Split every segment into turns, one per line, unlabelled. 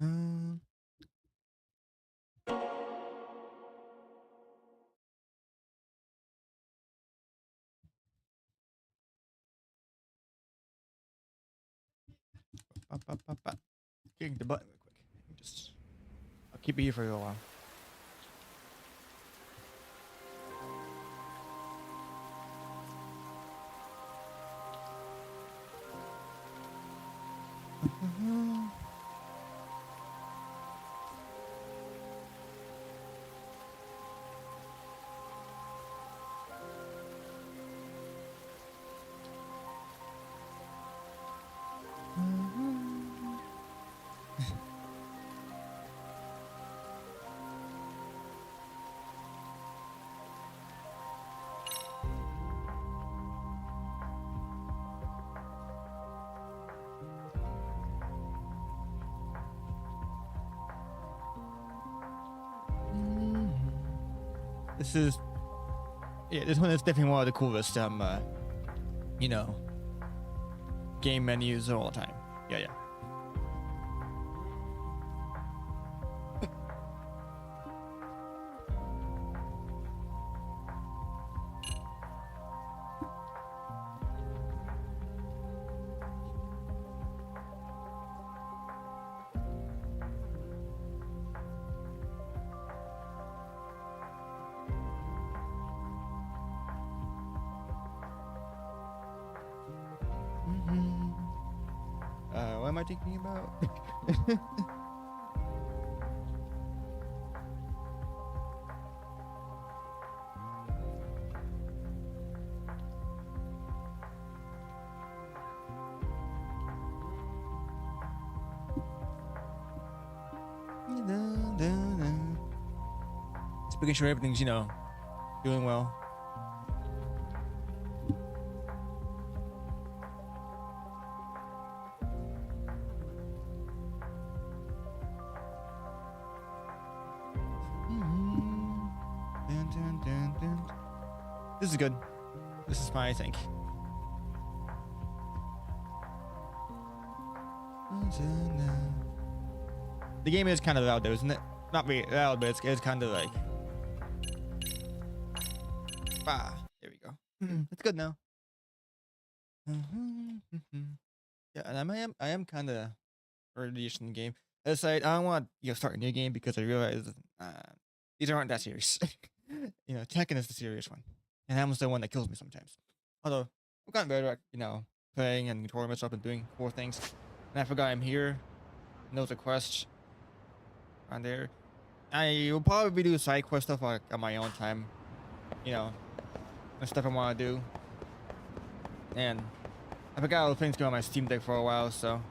Um, Getting the button real quick. I'll keep it here for a little while. This is, yeah, this one is definitely one of the coolest, you know, game menus of all time. Yeah. What am I thinking about? Just making sure everything's, you know, doing well. This is good. This is fine, I think. The game is kind of loud though, isn't it? Not very loud, but it's kind of like... Ah, there we go. It's good now. Yeah, and I am kind of early in the game. It's like, I don't want to start a new game because I realize these aren't that serious. You know, Tekken is the serious one. And that was the one that kills me sometimes. Although, I've gotten better at, you know, playing and controlling myself and doing cool things. And I forgot I'm here. And there's a quest on there. I will probably do side quest stuff like on my own time. You know, the stuff I want to do. And I forgot all the things going on my Steam Deck for a while, so.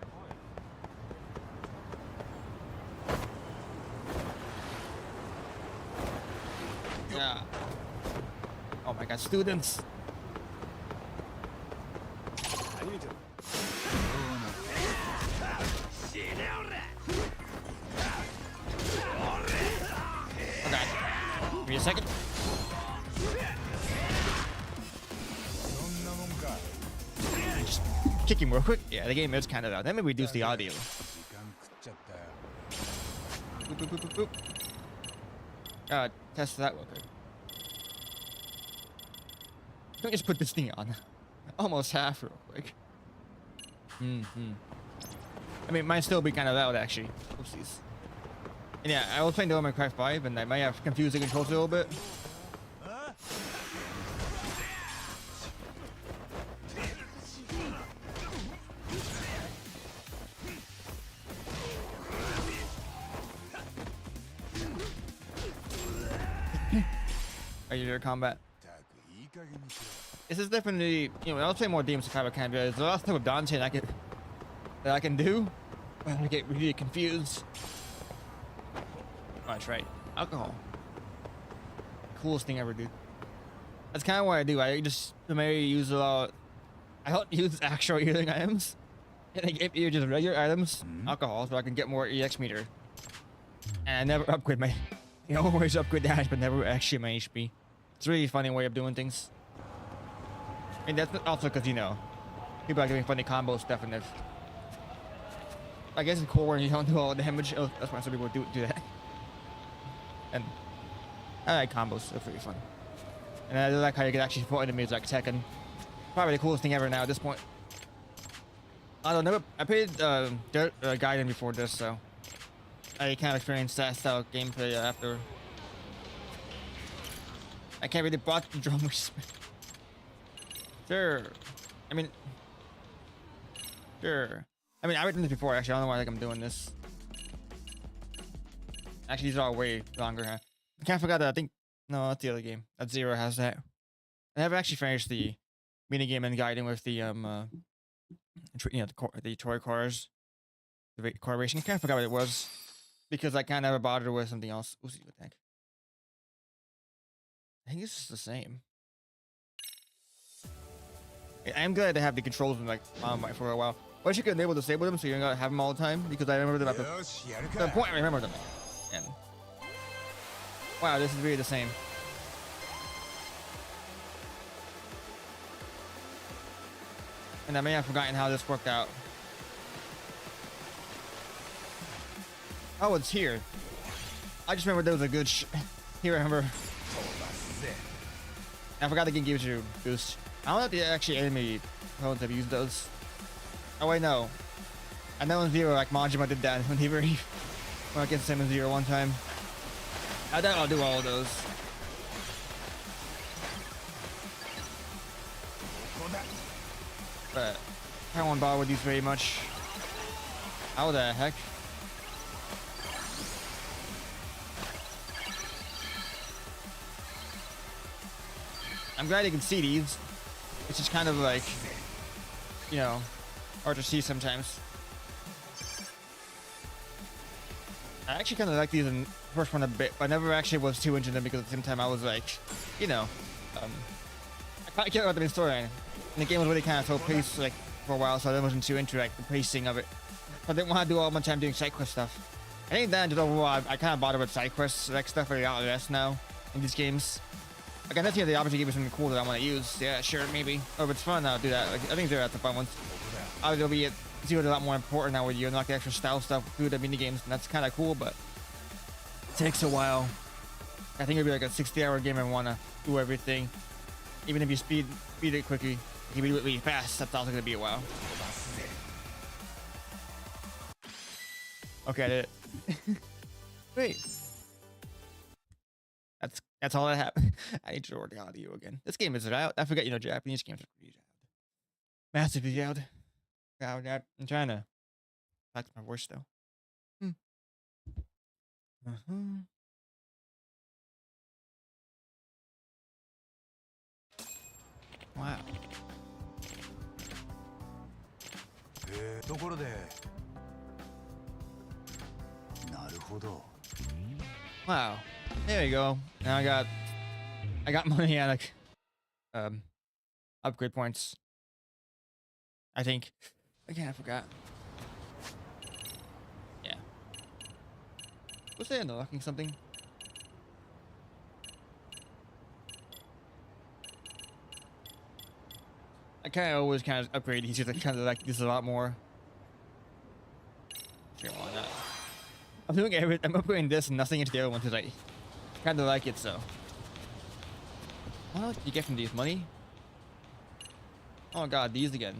Yeah. Oh my god, students! Okay. Give me a second. Just kick him real quick. Yeah, the game is kind of loud. Let me reduce the audio. Boop, boop, boop, boop, boop. Test that real quick. Let me just put this thing on. Almost half real quick. I mean, might still be kind of loud actually. Oopsies. And yeah, I was playing Devil May Cry 5 and I might have confused the controls a little bit. Are you your combat? This is definitely, you know, I'll play more Demons of Five kind of. There's a lot of stuff with Dante that I can do, but I get really confused. Oh, that's right. Alcohol. Coolest thing ever, dude. That's kind of what I do. I just maybe use a lot. I don't use actual healing items, and I get you just regular items, alcohol, so I can get more EX meter. And I never upgrade my. You know, always upgrade the hash, but never actually my HP. It's a really funny way of doing things. And that's also because, you know, people are doing funny combo stuff and if... I guess it's cool when you don't do all the damage. Oh, that's why some people do that. And I like combos. They're pretty fun. And I like how you can actually support enemies like Tekken. Probably the coolest thing ever now at this point. I don't know. I played Dirt Gaiden before this, so I kind of experienced that style of gameplay after. I can't really bought the drummers. Sure. I mean, sure. I mean, I've written this before, actually. I don't know why I think I'm doing this. Actually, these are all way longer, huh? I can't forget that. I think, no, that's the other game. That Zero has that. I never actually finished the minigame and guiding with the, the toy cars. The car racing. I can't forget what it was. Because I can't ever bother with something else. Ooh, see what the heck. I think this is the same. I'm glad to have the controls like on for a while. Wish you could enable disable them so you don't gotta have them all the time because I remember them at the point I remember them. And wow, this is really the same. And I may have forgotten how this worked out. Oh, it's here. I just remember there was a good here. I remember. I forgot the game gives you a boost. I don't know if the actually enemy opponents have used those. Oh wait, no. I know in Zero, like Majima did that when he went against him in Zero one time. I doubt I'll do all of those. But I don't want to bother with these very much. How the heck? I'm glad you can see these. It's just kind of like, you know, hard to see sometimes. I actually kind of like these in the first one a bit, but I never actually was too into them because at the same time I was like, you know, I kind of care about the main storyline. And the game was really kind of so paced like for a while, so I wasn't too into like the pacing of it. I didn't want to do all my time doing side quest stuff. I think that just overall, I kind of bother with side quests like stuff a lot less now in these games. Like, I definitely have the opportunity to give me something cool that I want to use. Yeah, sure, maybe. Or if it's fun, I'll do that. Like, I think they're at the fun ones. Obviously, it'll be Zero's a lot more important now where you unlock the extra style stuff through the mini games, and that's kind of cool, but it takes a while. I think it'll be like a 60-hour game and want to do everything. Even if you speed it quickly, if you do it really fast, that's also going to be a while. Okay, I did it. Wait. That's all that happened. I need to record the audio again. This game is out. I forget, you know, Japanese games are pretty loud. Massively loud. I'm trying to practice my voice though. Wow. Wow. There you go. Now I got money on like upgrade points. I think. Again, I forgot. Yeah. Was they unlocking something? I kind of always kind of upgrade these because I kind of like this a lot more. Sure, why not? I'm doing everything. I'm upgrading this and nothing into the other one because I kind of like it, so. What do you get from these? Money? Oh god, these again.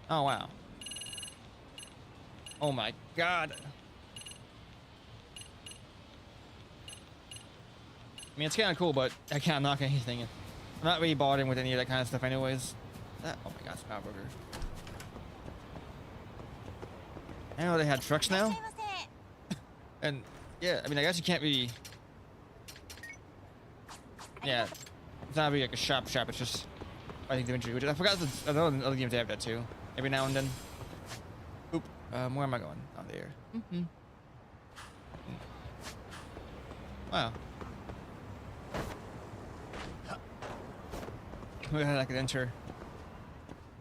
Oh wow. Oh my god. I mean, it's kind of cool, but I can't knock anything. I'm not really bothering with any of that kind of stuff anyways. Oh my god, Smile Burger. I know they had trucks now. And yeah, I mean, I guess you can't really. Yeah, it's not really like a shop. It's just I think the injury. Which I forgot. I know other games they have that too. Every now and then. Oop. Where am I going? Oh, there. Wow. I could enter.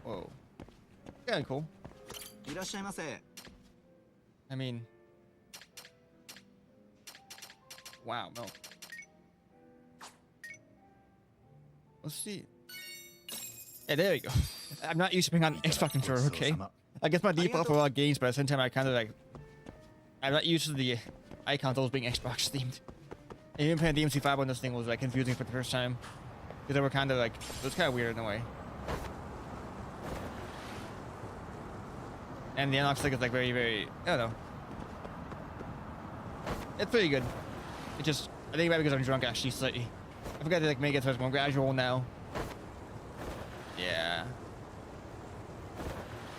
Whoa. Kind of cool. I mean, wow, no. Let's see. Yeah, there we go. I'm not used to being on an Xbox controller, okay? I guess my default for a lot of games, but at the same time, I kind of like... I'm not used to the icons always being Xbox themed. And even playing DMC5 on this thing was like confusing for the first time. Because they were kind of like... It was kind of weird in a way. And the analog stick is like very, very... I don't know. It's pretty good. It just... I think maybe because I'm drunk actually slightly. I forgot to like make it so it's more gradual now. Yeah.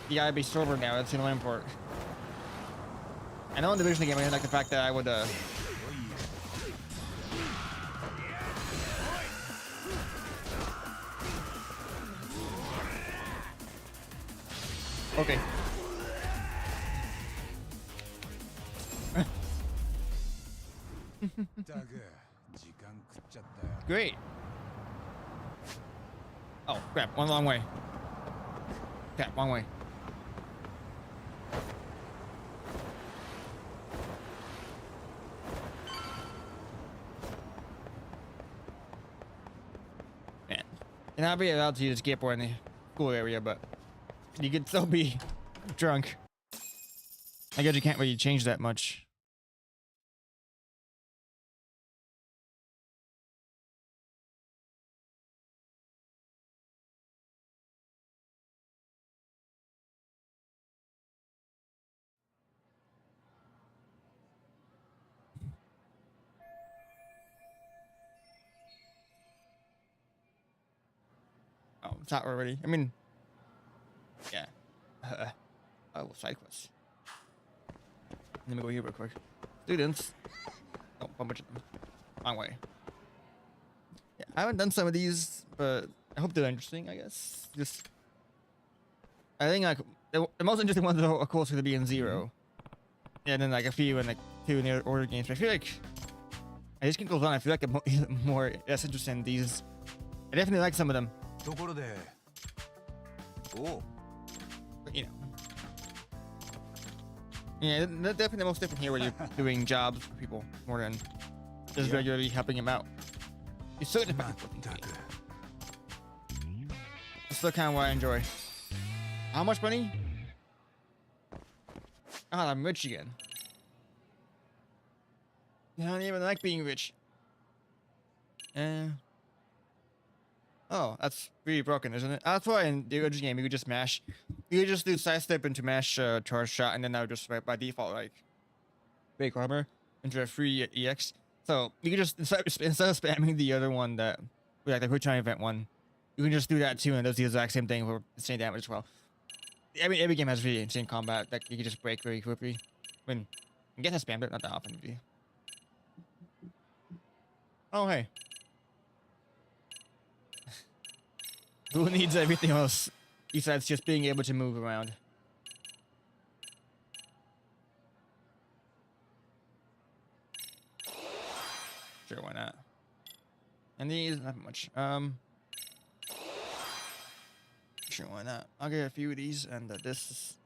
You gotta be sober now, that's the annoying part. I know in the Division game I didn't like the fact that I would Okay. Great. Oh, crap. One wrong way. Crap, wrong way. Man. You're not being allowed to use skateboard in the school area, but you could still be drunk. I guess you can't really change that much. Oh, it's not already. I mean, yeah. Oh, side quests. Let me go here real quick. Students. Oh, a bunch of them. Wrong way. Yeah, I haven't done some of these, but I hope they're interesting, I guess. Just, I think like the most interesting ones are of course going to be in Zero. Yeah, and then like a few in like 2 in the order games. But I feel like, as this game goes on, I feel like I'm more less interested in these. I definitely like some of them. But, you know. Yeah, that's definitely the most different here where you're doing jobs for people more than just regularly helping them out. It's so different. That's still kind of what I enjoy. How much money? God, I'm rich again. I don't even like being rich. Oh, that's really broken, isn't it? That's why in the original game you could just mash. You could just do sidestep into mash charge shot, and then that would just by default like break armor into a free EX. So you could just instead of spamming the other one that like the quick time event one, you can just do that too, and it does the exact same thing for the same damage as well. I mean, every game has really insane combat that you can just break very quickly. I mean, I guess I spammed it not that often. Maybe. Oh hey. Who needs everything else besides just being able to move around? Sure, why not? And these, not much. Sure, why not? I'll get a few of these, and this is...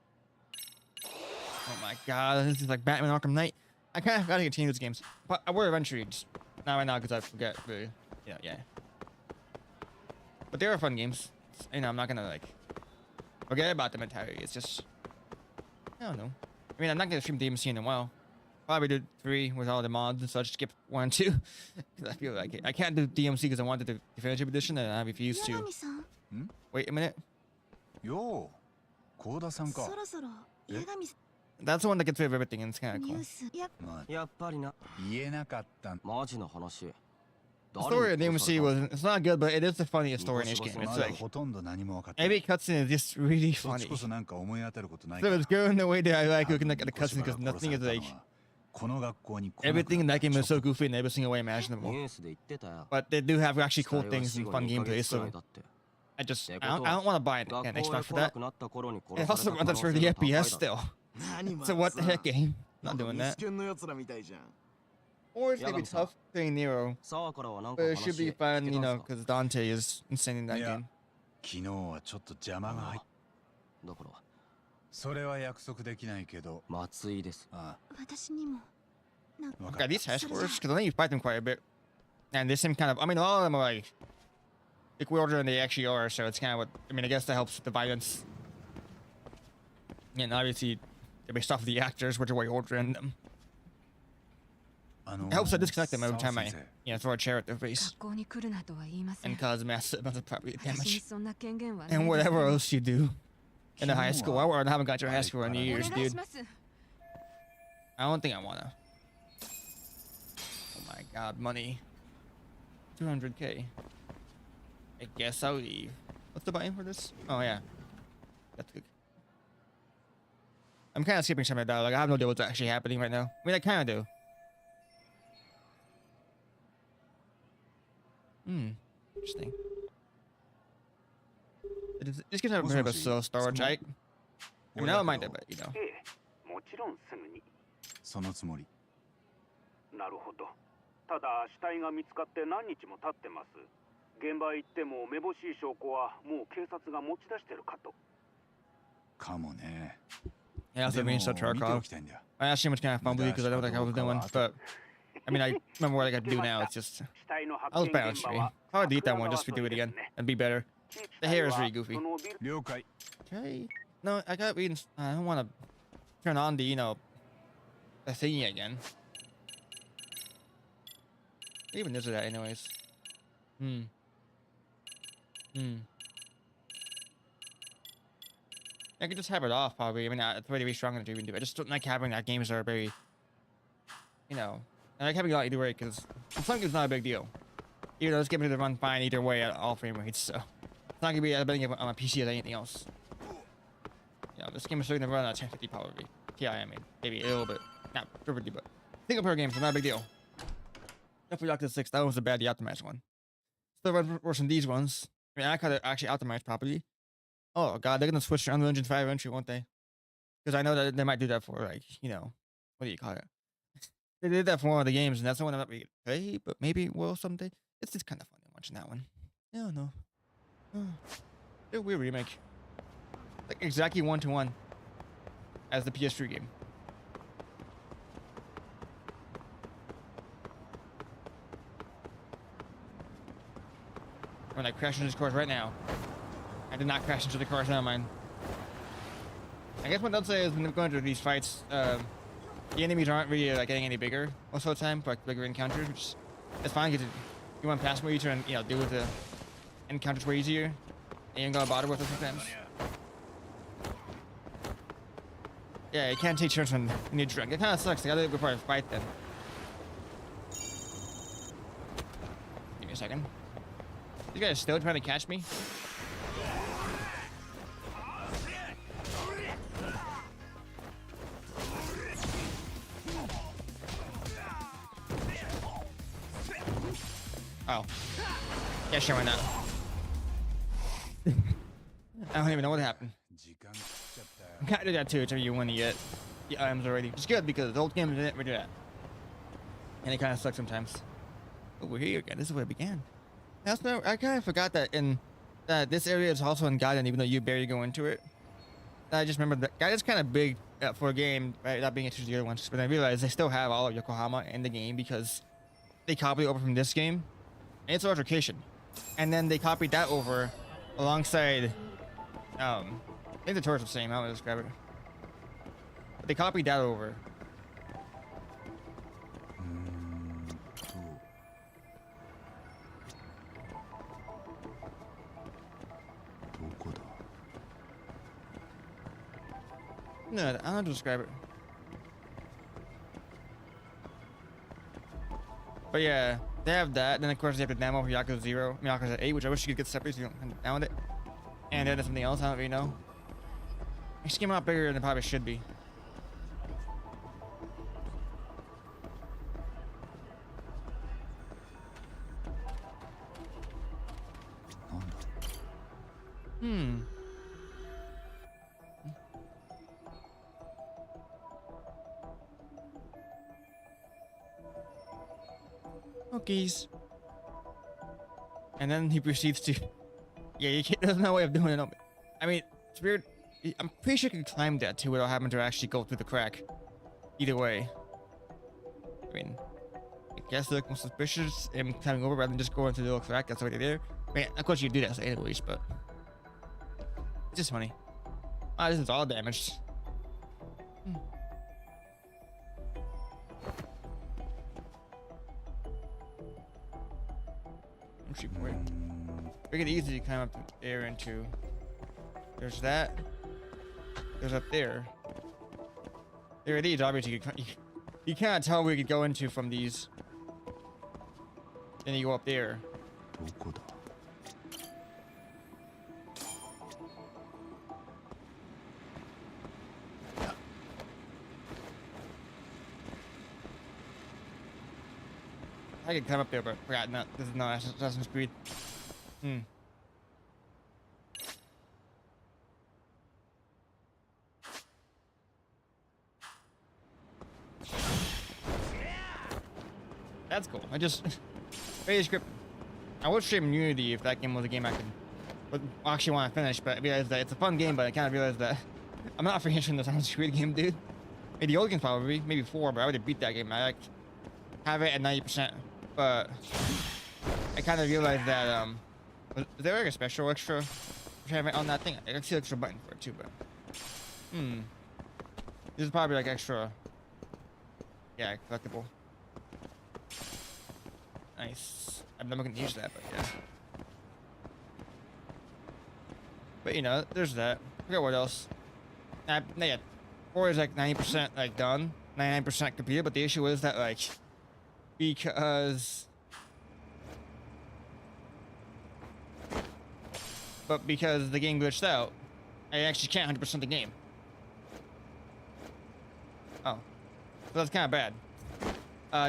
Oh my god, this is like Batman Arkham Knight. I kind of gotta continue these games. But I will eventually, just not right now because I forget really. Yeah. But they are fun games. You know, I'm not gonna like forget about them entirely. It's just, I don't know. I mean, I'm not gonna stream DMC in a while. Probably do 3 with all the mods and such. Skip 1 and 2 because I feel like it. I can't do DMC because I wanted the definitive edition and I refused to. Wait a minute. Yo, Koda-san ka. That's the one that gets rid of everything and it's kind of cool. The story of DMC it's not good, but it is the funniest story in each game. It's like every cutscene is just really funny. So it's going the way that I like looking at the cutscene because nothing is like everything in that game is so goofy in every single way imaginable. But they do have actually cool things and fun gameplay. So I don't want to buy an Xbox for that. It also runs at 30 FPS still. So what the heck, game? Not doing that. Or it's gonna be tough playing Nero, but it should be fun, you know, because Dante is insane in that game. Okay, these high scores, because I think you fight them quite a bit. And they seem kind of, I mean, all of them are like like wilder than they actually are. So it's kind of what I mean. I guess that helps with the violence. And obviously, based off of the actors, which are way older than them. It helps to disconnect them every time I, throw a chair at their face and cause massive amounts of property damage. And whatever else you do in the high school. I haven't got your high school in years, dude. I don't think I wanna. Oh my god, money. 200k. I guess I'll leave. What's the button for this? Oh yeah. That's good. I'm kind of skipping some of that. Like, I have no idea what's actually happening right now. I mean, I kind of do. Interesting. This gives a bit of a slow storage. I mean, I don't mind it, but you know.
そのつもり。
なるほど。ただ死体が見つかって何日も経ってます。現場行ってもめぼしい証拠はもう警察が持ち出してるかと。
かもね。
Yeah, also being so charcoal. I asked him which kind of fun because I don't think I was doing, but I mean, I remember what I got to do now. It's just I was bad on stream. I would delete that one just to do it again and be better. The hair is really goofy. Okay. No, I got reading. I don't want to turn on the the thingy again. What even is that, anyways? I could just have it off, probably. I mean, it's really strong enough to even do it. I just don't like having that games that are very, I like having it on either way, because some games not a big deal. Even though this game is going to run fine either way at all frame rates, so it's not going to be as big on a PC as anything else. This game is still going to run at 1050 probably. Yeah, I mean, maybe a little bit. Not perfectly, but single player games are not a big deal. Definitely Yakuza 6, that was a badly optimized one. Still run worse than these ones. I mean, I could have actually optimized properly. Oh god, they're gonna switch to Unreal Engine 5 eventually, won't they? Because I know that they might do that for, like, what do you call it? They did that for one of the games, and that's the one I'm not really gonna play, but maybe it will someday. It's just kind of funny watching that one. I don't know. It's a weird remake. Like, exactly 1-to-1 as the PS3 game. I'm gonna crash into this course right now. I did not crash into the cars, never mind. I guess what I'd say is when I'm going through these fights, the enemies aren't really getting any bigger most of the time, for bigger encounters, which is fine because you want past more easier and deal with the encounters way easier. And you ain't gonna bother with it sometimes. Yeah, you can't take turns when you're drunk. It kind of sucks. I gotta do it before I fight then. Give me a second. These guys are still trying to catch me? Oh. Yeah, sure, why not? I don't even know what happened. I kind of did that too, until you win the items already. It's good because the old game didn't really do that. And it kind of sucks sometimes. Oh, we're here again. This is where it began. I kind of forgot that this area is also in Gaiden, even though you barely go into it. I just remember that Gaiden's kind of big for a game, right? Not being interested in the other ones. But I realized they still have all of Yokohama in the game because they copied it over from this game. And it's altercation. And then they copied that over alongside, I think the tour's the same, I don't know how to describe it. But they copied that over. No, I don't know how to describe it. But yeah, they have that. Then of course they have the demo for Yakuza 0, Yakuza 8, which I wish you could get separate so you don't down with it. And then there's something else I don't really know. This game a lot bigger than it probably should be. Okies. And then he proceeds to... Yeah, you can't, there's no way of doing it. I mean, it's weird. I'm pretty sure you can climb that too without having to actually go through the crack. Either way. I mean, guess they look more suspicious and coming over rather than just going to the look back. That's already there. I mean, of course you do that anyways, but it's just funny. Ah, this is all damaged. Entry point. Make it easy to climb up the air into. There's that. There's up there. There are these, obviously. You can't tell where you could go into from these. Then you go up there.
どこだ
I could climb up there, but forgot. No, this is not Assassin's Creed. That's cool. I just made a script. I would stream Unity if that game was a game I would actually want to finish, but I realized that it's a fun game, but I kind of realized that I'm not finishing the Assassin's Creed game, dude. Maybe the old game's probably, maybe 4, but I already beat that game. I like have it at 90%, but I kind of realized that was there like a special extra on that thing? I can see an extra button for it too, but this is probably like extra, yeah, collectible. Nice. I'm never gonna use that, but yeah. But you know, there's that. I forgot what else. Yeah, 4 is like 90% like done, 99% completed. But the issue is that like because the game glitched out, I actually can't 100% the game. Oh, so that's kind of bad.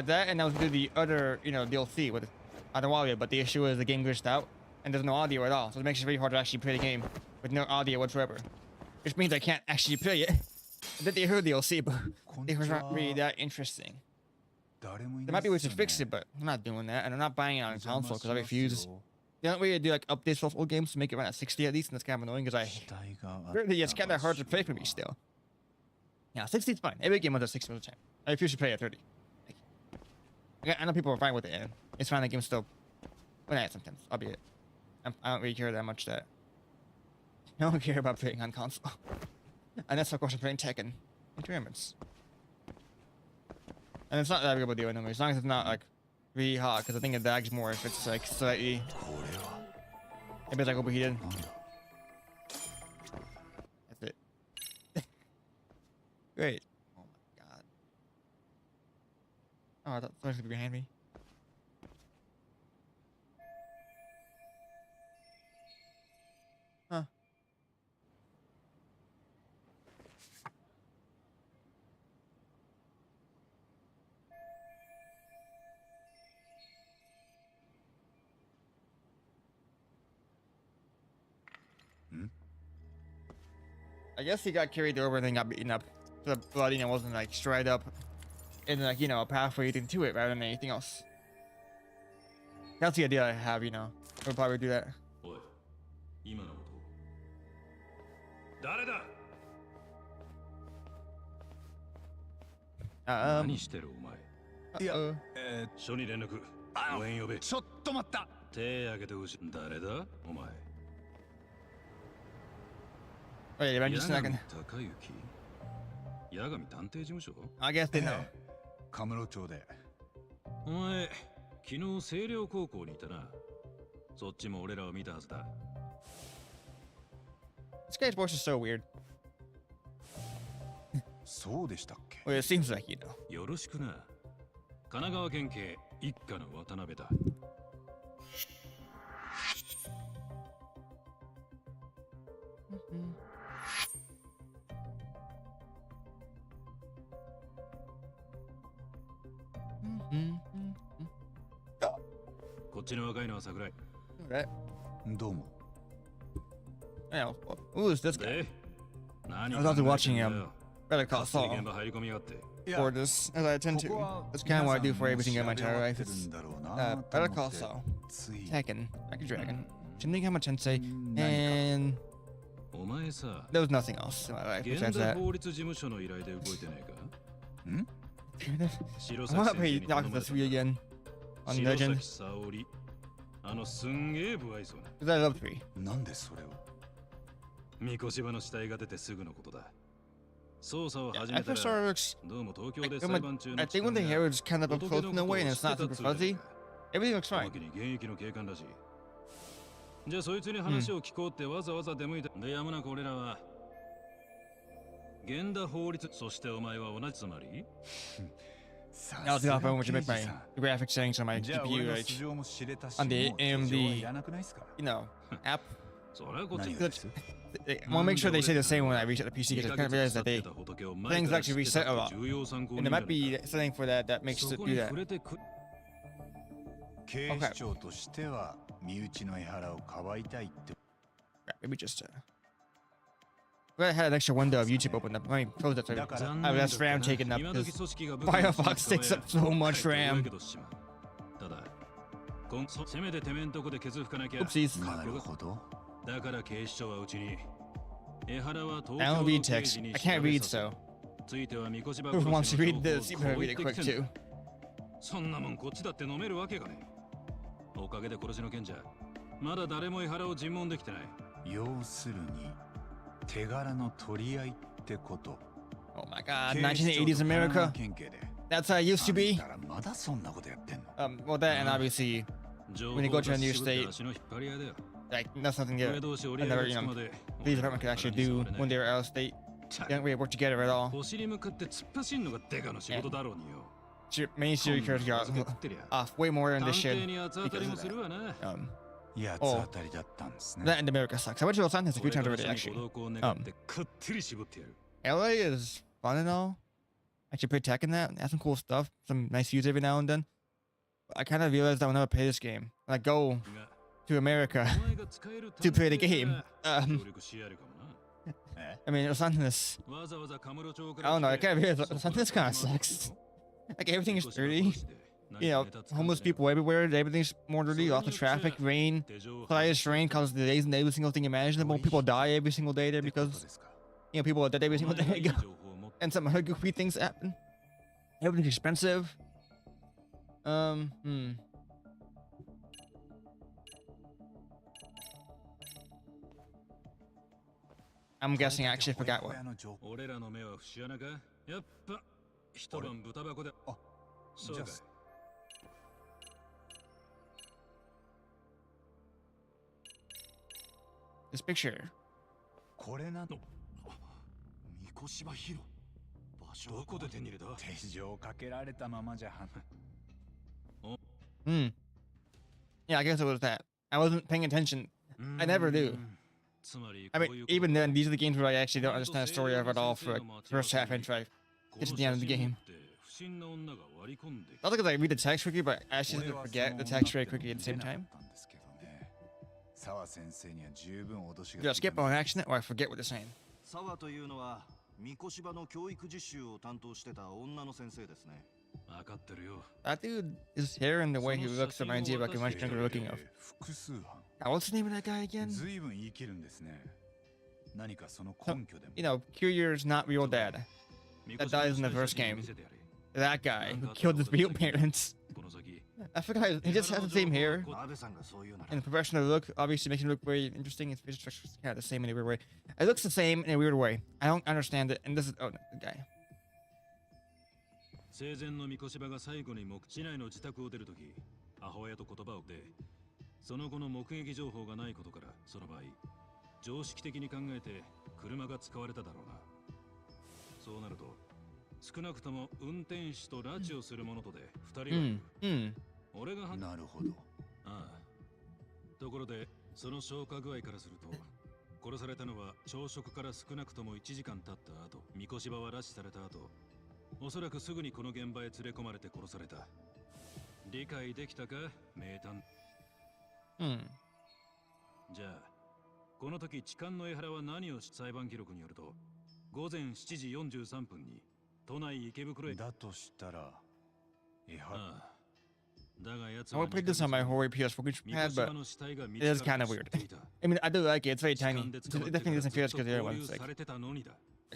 That and I was gonna do the other, you know, DLC with other audio, but the issue is the game glitched out and there's no audio at all, so it makes it very hard to actually play the game with no audio whatsoever, which means I can't actually play it. I did the other DLC, but it was not really that interesting. There might be ways to fix it, but I'm not doing that, and I'm not buying it on console because I refuse. The only way to do like updates for old games to make it run at 60 at least, and that's kind of annoying because really it's kind of hard to play for me still. Yeah, 60 is fine. Every game was at 60 all the time. I refuse to play at 30. I know people are fine with it, and it's fine. The game's still when I sometimes, albeit I don't really care that much that I don't care about playing on console. Unless of course I'm playing Tekken in tournaments. And it's not that big of a deal anyway, as long as it's not like really hot, because I think it lags more if it's like slightly maybe it's like overheated. That's it. Great. Oh my god. Oh, I thought someone was gonna be behind me. Huh. I guess he got carried over and then got beaten up. So the blood, you know, wasn't like straight up in like, you know, a pathway into it rather than anything else. That's the idea I have, you know. We'll probably do that. Uh-oh.
署に連絡。応援呼べ。
ちょっと待った。
手挙げてほしい。誰だ？お前。
Wait, I'm just not gonna.
高雪。八神探偵事務所？
I guess they know.
カムロ町で。
お前、昨日星稜高校にいたな。そっちも俺らを見たはずだ。
This guy's voice is so weird.
そうでしたっけ？
Well, it seems like you know.
よろしくな。神奈川県警一課の渡辺だ。こっちの若いのは桜井。
どうも。
Yeah, who is this guy?
で、何
I was also watching Better Call
現場
Saul
入り込みがあって。
for this, as I tend to. That's kind of what I do for everything in my entire life. It's Better Call Saul, Tekken, Like a Dragon, Shin Megami Tensei, and
お前さ、
there was nothing else in my life
現
besides
代
that.
法律事務所の依頼で動いてねえか？
ん？
白
I
崎
want to
先生
play
に頼
Yakuza
まれた。
3 again. on Legend.
沙織すんげえ不愛想な
Because I love 3.
なんでそれを
三越場の死体が出てすぐのことだ捜査を
Yeah,
始め
at
た
first
ら
started, looks
どうも東京
like,
で裁判中
I
の
think when the hair is kind of up
仏
close
の
in a
ことを
way and
知
it's
って
not
た
super
っつうだ
fuzzy,
が
everything looks
おま
fine.
けに現役の警官らしいじゃあそいつに話を聞こうってわざわざ出向いたでやむなく俺らは現代法律そしてお前は同じつまり
I was off when you make my graphics settings on my
じゃあ俺
GPU
の
like
素性も知れたし
on the
もう事情はい
AMD
らなくないっすか
you know app.
それはこっち
何がです
I want to make sure they say the same when I reset the PC because I kind of realized that they things actually reset a lot, and there might be something for that makes it do that.
警視庁としては身内の江原をかばいたいって
Maybe just I had an extra window of YouTube open up. Let me close that. So I have less RAM taken up because Firefox takes up so much RAM.
ただせめててめんとこで削吹かなきゃ
Oopsies.
なるほど
だから警視庁はうちに江原は東
I
京
don't
の
read
刑
text.
事に
I can't read,
調べさせ
so
ついては三越場
whoever
殺
wants
し
to
の
read
情報
this, you
を
better
こう
read
言
it
って
quick
きてん
too.
だそんなもんこっちだって飲めるわけがねえおかげで殺しの件じゃまだ誰も江原を尋問できてない
要するに手柄の取り合いってこと
Oh my God, 1980s America.
県警で
That's how it used to be.
あんたらまだそんなことやってんの
Well, that and obviously,
情
when you
報
go to a
を
new
出し渋って
state,
足の引っ張り合いだよ
like that's something
上
that
同士折り合
another,
い
you
がつ
know,
くまで
police department could actually do when they're out of state. They don't really work together at all.
腰に向かって突っ走んのがデカの仕事だろうによ
Main serial killers got
作ってりゃ
off way more than
探
they
偵
should
に八つ当たり
because
も
of
するわな
that.
八つ当たりだったんですね
That and America sucks. I went to Los Angeles a few
俺
times
から
already,
署に
actually.
ご同行願ってくってり絞ってやる
LA is fun and all. I should play tech in that. It has some cool stuff, some nice views every now and then. But I kind of realized that when I would play this game, when I go
が
to America
お前が使える
to play the
探偵
game,
なら協力しやるかもな
I mean, Los Angeles,
わざわざカムロ町か
I
ら
don't know, I
来て
kind of realized Los Angeles kind of sucks. Like everything is dirty. You know, homeless people everywhere, everything's more dirty, lots of traffic, rain. Highest rain causes delays in every single thing imaginable. People die every single day there because, you know, people are dead every single day. And some other goofy things happen. Everything's expensive. I'm guessing I actually forgot what.
俺らの目は節穴かやっぱ一晩豚箱で
あ
そうか
This picture.
これなの
三越場広場所どこで手に入れた
手錠かけられたままじゃ
Yeah, I guess it was that. I wasn't paying attention. I never do.
つまり
I mean, even then, these are the games where I actually don't understand the story of it all for like first half and try get to the end of the game. Not because I read the text quickly, but I actually forget the text very quickly at the same time.
沢先生には十分脅し
Do
が
I skip on accident or I forget what they're saying?
沢というのは三越場の教育実習を担当してた女の先生ですね。
分かってるよ
That dude, his hair and the way he looks reminds me of like a much younger looking of.
複数犯
What's the name of that guy again?
ずいぶん言い切るんですね何かその根拠でも
You know, Kiryu's not real dad. That dies in the first game. That guy who killed his real parents. I forgot, he just has the same hair.
安部さんがそういうなら
And the professional look obviously makes him look very interesting. His facial structure is kind of the same in a weird way. It looks the same in a weird way. I don't understand it. And this is oh no, the guy.
生前の三越場が最後に市内の自宅を出るとき、母親と言葉をで、その後の目撃情報がないことから、その場合、常識的に考えて車が使われただろうな。そうなると、少なくとも運転手と拉致をする者とで2人はいる。俺が
なるほど
ああ。ところで、その消化具合からすると、殺されたのは朝食から少なくとも1時間経った後、三越場は拉致された後、おそらくすぐにこの現場へ連れ込まれて殺された。理解できたか、名探。じゃあ、この時痴漢の江原は何をし裁判記録によると、午前7時43分に都内池袋へ。
だとしたら江原
I would put this on my Huawei PS4 pad, but it is kind of weird. I mean, I do like it. It's very tiny. It definitely doesn't feel as good as the other ones. Like,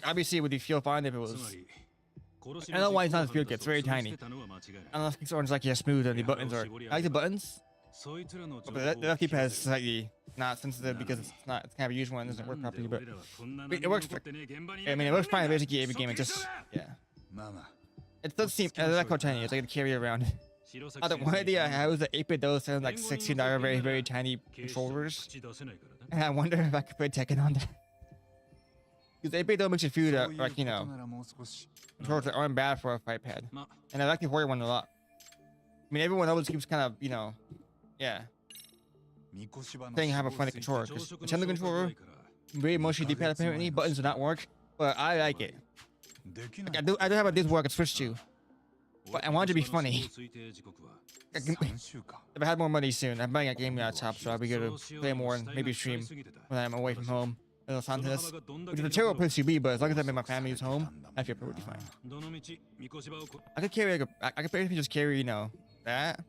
obviously, it would feel fine if it was I don't know why it's not as good. It's very tiny. I don't know if it's like yeah, smooth and the buttons are. I like the buttons, but the left keypad is slightly not sensitive because it's not. It's kind of a used one. It doesn't work properly, but it works. I mean, it works fine in basically every game. It just yeah. It does seem. I like how tiny it's like to carry around. I don't know why idea how the 8-bit those sound like $16 very tiny controllers, and I wonder if I could put Tekken on that. Because 8-bit though makes you feel that like controllers that aren't bad for a fight pad, and I like the Warrior one a lot. I mean, everyone always keeps kind of saying have a funny controller because the Nintendo controller very mostly D-pad apparently buttons do not work, but I like it. Like, I do have a this work at Switch too. But I want it to be funny. If I had more money soon, I'm buying a game laptop, so I'll be able to play more and maybe stream when I'm away from home. In Los Angeles, which is a terrible place to be, but as long as I'm in my family's home, I feel perfectly fine. I could carry I could basically just carry that.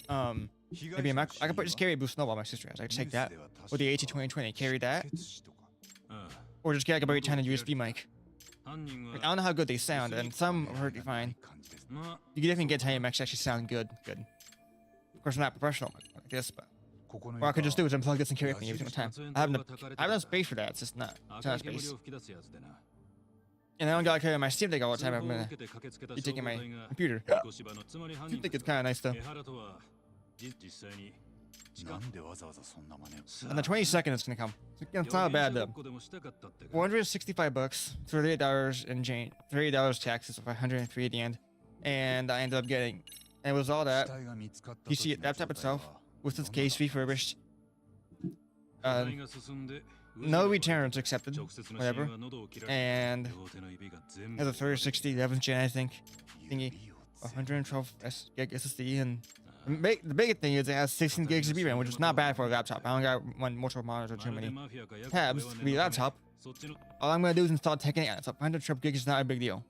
Maybe I could just carry a Boost Snowball my sister has. I could take that with the AT2020, carry that, or just get like a very tiny USB mic. Like, I don't know how good they sound, and some are perfectly fine. You can definitely get tiny mics actually sound good. Of course, I'm not professional like this, but what I could just do is unplug this and carry it with me every single time. I have no space for that. It's just not. It's not space. And I don't gotta carry my Steam Deck all the time. I'm gonna be taking my computer. Steam Deck is kind of nice though. On the 22nd, it's gonna come. It's not bad though. $465, $38 and change, $38 taxes, of $103 at the end, and I ended up getting. And it was all that PC laptop itself with its case refurbished. No returns accepted, whatever. And has a 3060 11th gen, I think, thingy, 112 gig SSD, and the big thing is it has 16 gigs of VRAM, which is not bad for a laptop. I don't got one multiple monitor or too many tabs to be a laptop. All I'm gonna do is install Tekken 8 on it, so 112 gigs is not a big deal.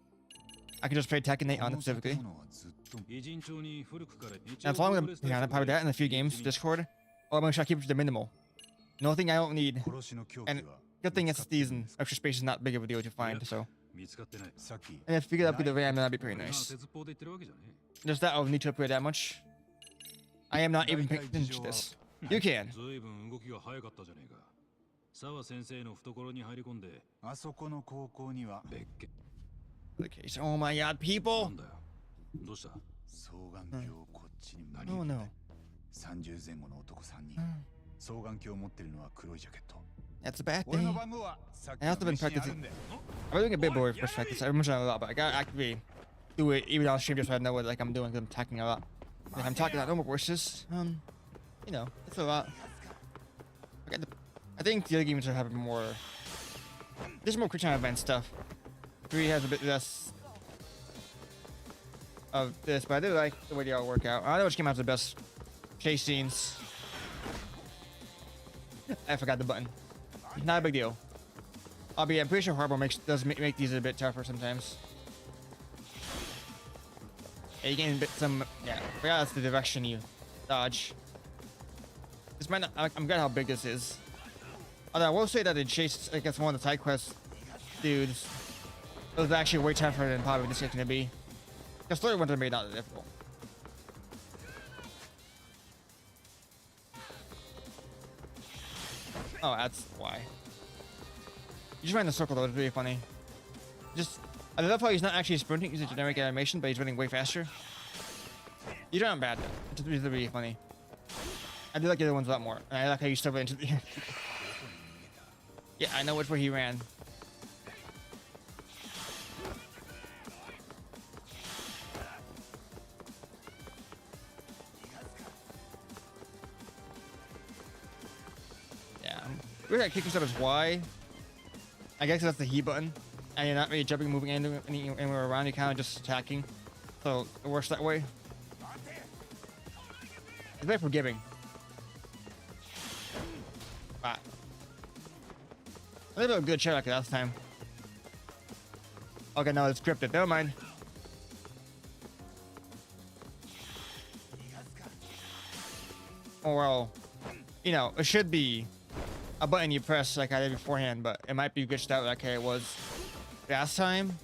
I can just play Tekken 8 on it specifically. That's all I'm gonna be on it, probably that in a few games, Discord. Or I'm gonna try to keep it to the minimal. Nothing I don't need. And good thing SSDs and extra space is not big of a deal to find, so. And if you get up with the RAM, that'd be pretty nice. Just that I don't need to upgrade that much. I am not even paying attention to this. You can. Okay, so oh my god, people! Oh no. That's a bad thing. I have been practicing. I'm doing a bit more for practice. I mentioned a lot, but I gotta actively do it even on stream just so I know what I'm doing because I'm talking a lot. Like I'm talking about normal voices. It's a lot. I think the other games are having more. There's more quick time event stuff. 3 has a bit less of this, but I do like the way they all work out. I don't know which game has the best chase scenes. I forgot the button. Not a big deal. I'm pretty sure Harbor does make these a bit tougher sometimes. Yeah, you gain some. Yeah, I forgot that's the direction you dodge. This might not. I'm glad how big this is. Although I will say that the chase against one of the side quest dudes, it was actually way tougher than probably this is gonna be. The story ones are made not that difficult. Oh, that's why. You just ran in a circle though, it's really funny. I love how he's not actually sprinting, he's a generic animation, but he's running way faster. You don't bad though. It's really funny. I do like the other ones a lot more. And I like how you still went into the Yeah, I know which way he ran. Yeah. Weird that kicking stuff is Y. I guess that's the he button. And you're not really jumping, moving anywhere around, you're kind of just attacking. So it works that way. It's very forgiving. Wow. I did a good shot like last time. Okay, no, it's scripted. Never mind. Oh, well. It should be a button you press like I did beforehand, but it might be glitched out like it was last time.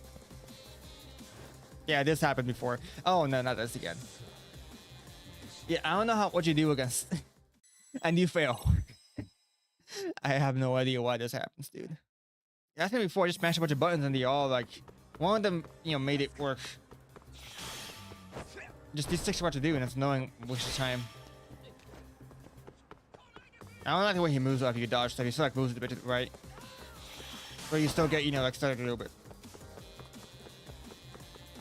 Yeah, this happened before. Oh no, not this again. Yeah, I don't know what you do against, and you fail. I have no idea why this happens, dude. Yeah, I think before I just mashed a bunch of buttons and they all like, one of them, you know, made it work. Just these six what to do, and it's annoying, waste of time. I don't like the way he moves after you dodge stuff. He still like moves it a bit to the right, but you still get, you know, like started a little bit.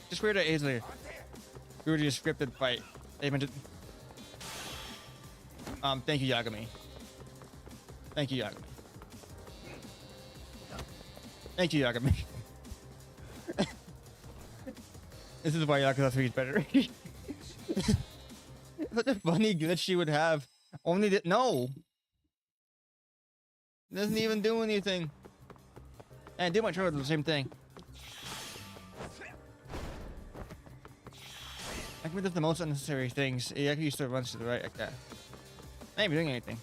Just weird that Aizler. We were just scripted fight. Thank you, Yagami. Thank you, Yagami. Thank you, Yagami. This is why Yakuza 3 is better. Such a funny glitch she would have. Only that no. Doesn't even do anything. And do my trailer the same thing. I can do the most unnecessary things. It actually still runs to the right like that. I ain't even doing anything.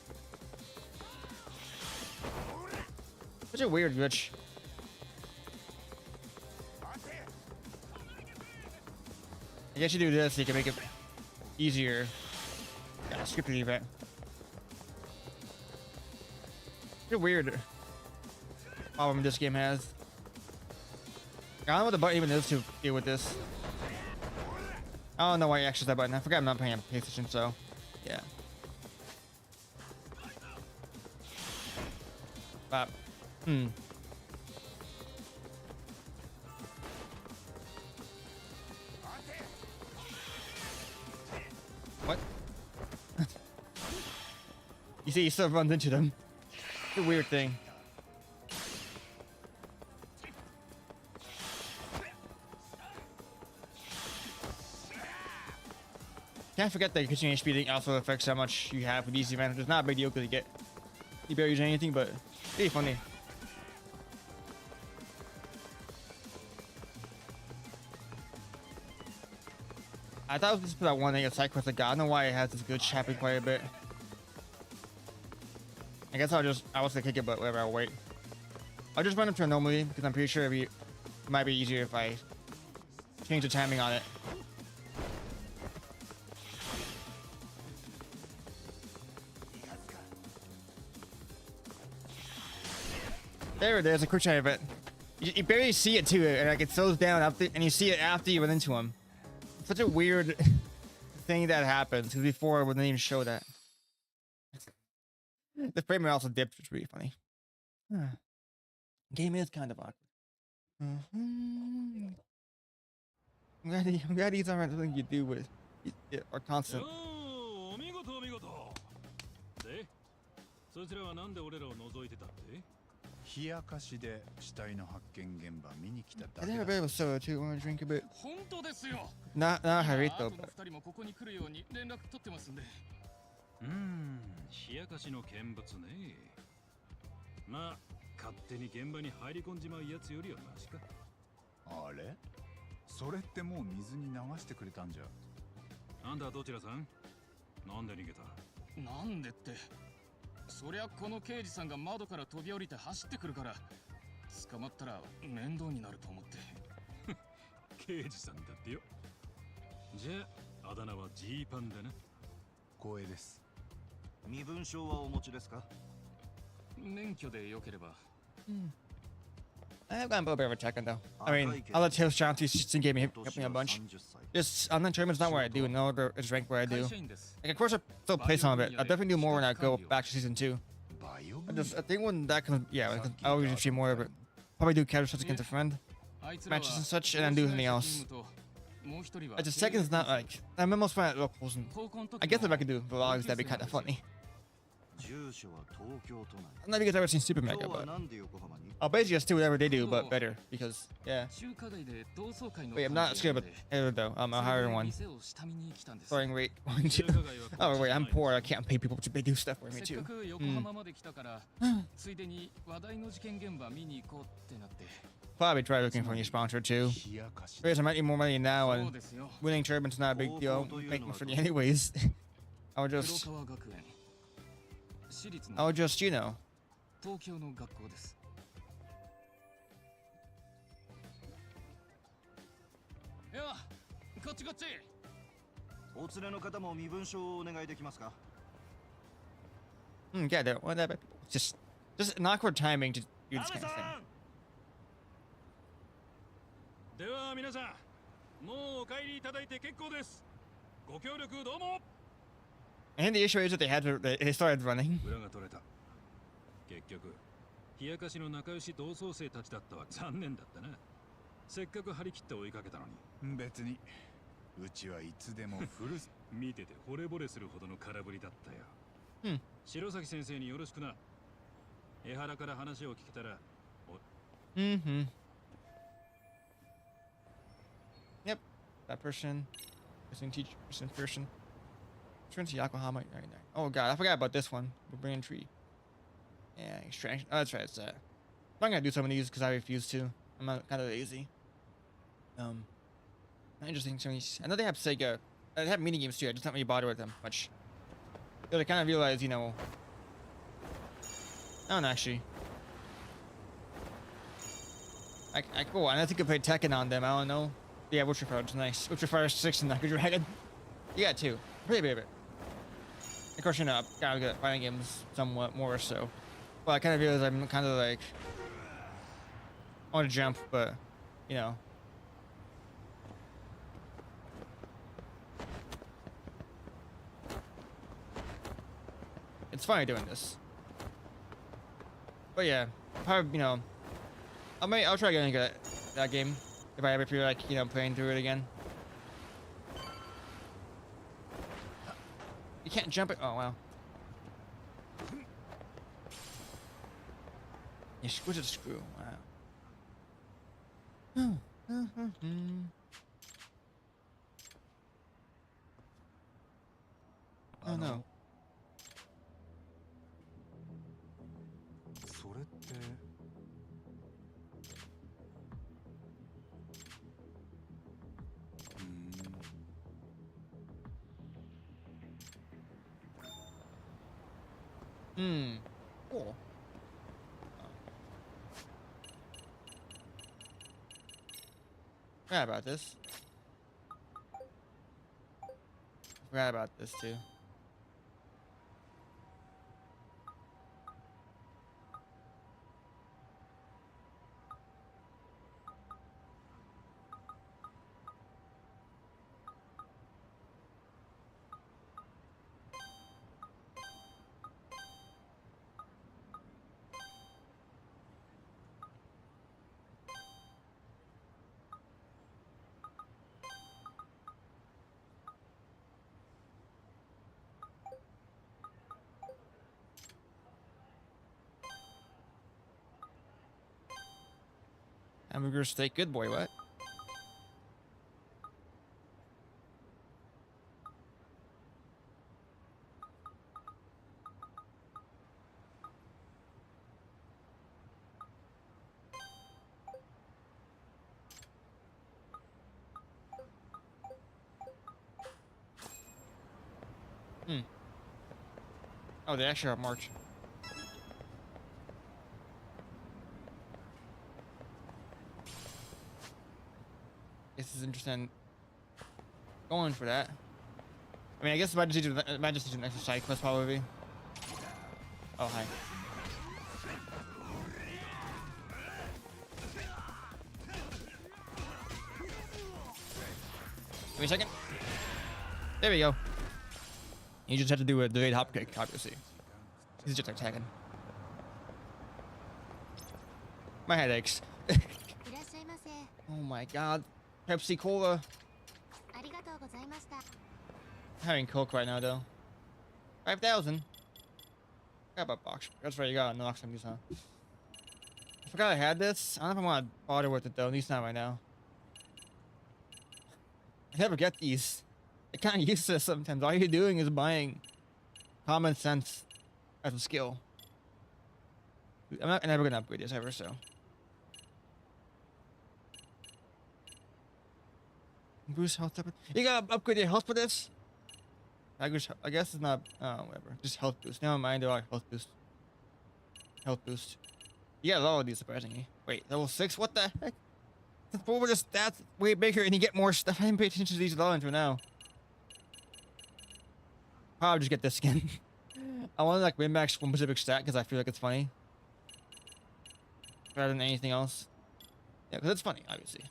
Such a weird glitch. I guess you do this so you can make it easier. Yeah, skip the event. It's a weird problem this game has. I don't know what the button even is to deal with this. I don't know why you access that button. I forgot I'm not playing on PlayStation, so yeah. But, What? You see, he still runs into them. It's a weird thing. Can't forget that increasing HP thing also affects how much you have with these events. It's not a big deal because you barely use anything, but it's pretty funny. I thought it was just for that one thing of side quest I got. I don't know why it has this glitch happen quite a bit. I guess I was gonna kick it, but whatever, I'll wait. I'll just run up to it normally because I'm pretty sure it might be easier if I change the timing on it. There it is, a quick time event. You barely see it too, and like it slows down after, and you see it after you run into him. It's such a weird thing that happens because before it wouldn't even show that. The frame rate also dipped, which is really funny. Game is kind of awkward. I'm glad these aren't something you do with or constant.
お見事お見事。で、そちらはなんで俺らを覗いてたって？
冷やかしで死体の発見現場見に来ただ
I
け
think
だ
a bit of a soda too. Want to drink a bit?
本当ですよ。
Not Harito,
あとの
but
二人もここに来るように連絡取ってますんで。
冷やかしの見物ね。まあ、勝手に現場に入り込んじまうやつよりはマシか。
あれそれってもう水に流してくれたんじゃ。
あんたどちらさん？なんで逃げた？
なんでって。そりゃこの刑事さんが窓から飛び降りて走ってくるから、捕まったら面倒になると思って。
刑事さんだってよ。じゃあ、あだ名はジーパンだな。
光栄です。
身分証はお持ちですか？
免許でよければ。
I have gotten a little bit of a check-in though. I mean, I'll let Tails John just gave me help me a bunch. Just online tournaments not where I do, no other is ranked where I do. Like, of course, I still play some of it. I'll definitely do more when I go back to season 2. I think when that comes, yeah, I'll usually see more of it. Probably do casual shots against a friend, matches and such, and then do something else. Like, the second is not like I'm almost fine at locals. And I guess if I could do vlogs, that'd be kind of funny. Not because I've ever seen Super Mega, but I'll basically just do whatever they do, but better because yeah. Wait, I'm not scared of it though. I'm a higher one. Throwing rate. Oh wait, I'm poor. I can't pay people to do stuff for me too. Probably try looking for a new sponsor too. Because I might need more money now, and winning tournament's not a big deal. Make more money anyways. I'll just, you know.
東京の学校です。いや、こっちこっち。
お連れの方も身分証をお願いできますか？
Yeah, there. What that? Just an awkward timing to do this kind of thing.
では皆さん、もうお帰りいただいて結構です。ご協力どうも。
And the issue is that they started running.
裏が取れた。結局、冷やかしの仲良し同窓生たちだったは残念だったな。せっかく張り切って追いかけたのに。
別にうちはいつでもフル
見てて惚れ惚れするほどの空振りだったよ。白崎先生によろしくな。江原から話を聞けたら。
Yep. That person. Missing teacher. Missing person. Turn to Yokohama. Oh god, I forgot about this one. We're bringing tree. Yeah, extraction. Oh, that's right. It's I'm not gonna do some of these because I refuse to. I'm kind of lazy. Not interesting. I know they have Sega. They have mini games too. I just don't really bother with them much. But I kind of realize, you know. I don't know, actually. Cool. I think I could play Tekken on them. I don't know. Yeah, Witcher Fire is nice. Witcher Fire 6 and Knuckle Dragon. You got two. Pretty big. Of course, you know, I'm kind of good at fighting games somewhat more so. Well, I kind of realize I'm kind of like. I want to jump, but, you know. It's funny doing this. But yeah, probably, you know, I'll try getting good at that game if I ever feel like, you know, playing through it again. You can't jump it. Oh wow. You squish a screw. Wow. Oh no.
それって
Cool. Forgot about this. Forgot about this too. Hamburger steak, good boy, what? Oh, they actually are marked. This is interesting. Going for that. I mean, I guess might just do an extra side quest probably. Oh, hi. Give me a second. There we go. You just have to do a delayed hop kick, obviously. He's just attacking. My head aches. Oh my god. Pepsi Cola. Having Coke right now though. 5,000. Forgot about box. That's right, you gotta unlock some of these, huh? I forgot I had this. I don't know if I want to bother with it though, at least not right now. I never get these. I kind of useless sometimes. All you're doing is buying common sense as a skill. I'm never gonna upgrade this ever, so. Boost health. You gotta upgrade your health for this? I guess it's not. Whatever. Just health boost. Never mind. They're all health boost. Health boost. You got all of these surprisingly. Wait, level 6? What the heck? Forward the stats way bigger and you get more stuff. I didn't pay attention to these low until now. Probably just get this skin. I want to like min-max one specific stat because I feel like it's funny. Rather than anything else. Yeah, because it's funny, obviously.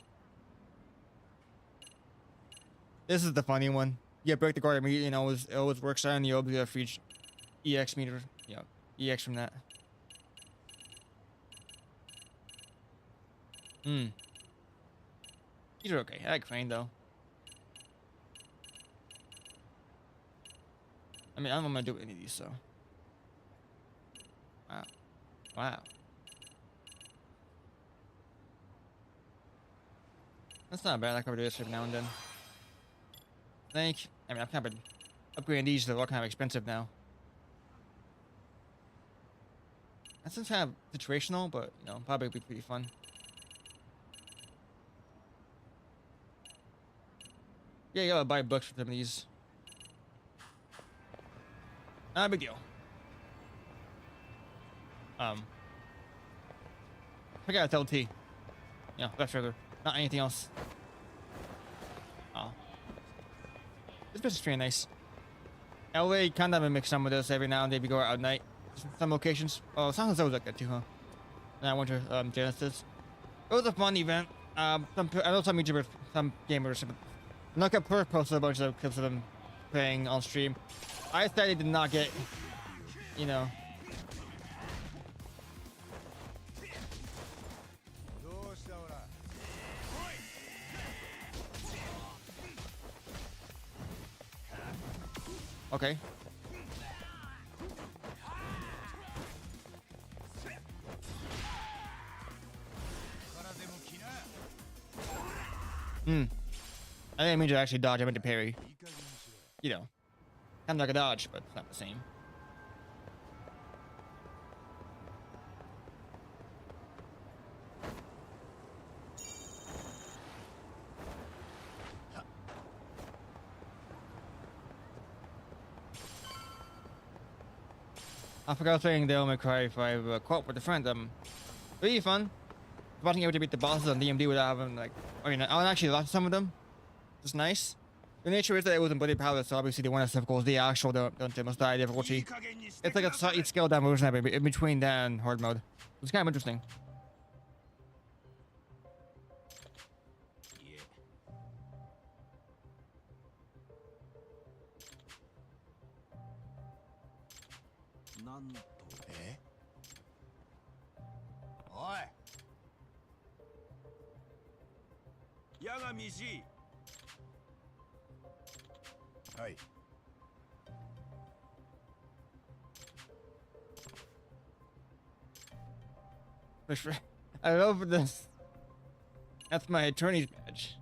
This is the funny one. Yeah, break the guard immediately and it always works out and you'll be able to reach EX meter. Yeah, EX from that. These are okay. I like Crane though. I mean, I don't know what I'm gonna do with any of these, so. Wow. Wow. That's not bad. I could do this every now and then. I mean, I've kind of been upgrading these, they're all kind of expensive now. That's kind of situational, but, you know, probably be pretty fun. Yeah, you gotta buy books for some of these. Not a big deal. I got a tell T. Yeah, that's sugar. Not anything else. Oh. This bitch is pretty nice. LA kind of mix some with this every now and then if you go out at night. Some locations. Oh, San Jose was like that too, huh? And I went to Genesis. It was a fun event. I know some YouTubers, some gamers, Look at Per posted a bunch of clips of them playing on stream. I sadly did not get, you know. Okay. I didn't mean to actually dodge, I meant to parry. You know. Kind of like a dodge, but it's not the same. I forgot saying Devil May Cry 5 co-op with a friend. Really fun. Watching able to beat the bosses on DMD without having like, I mean, I actually lost some of them. It's nice. The nature is that it wasn't Bloody Palace, so obviously the one that's difficult is the actual Don't Must Die difficulty. It's like a slightly scaled down version of it in between that and hard mode. It's kind of interesting. I love this. That's my attorney's badge.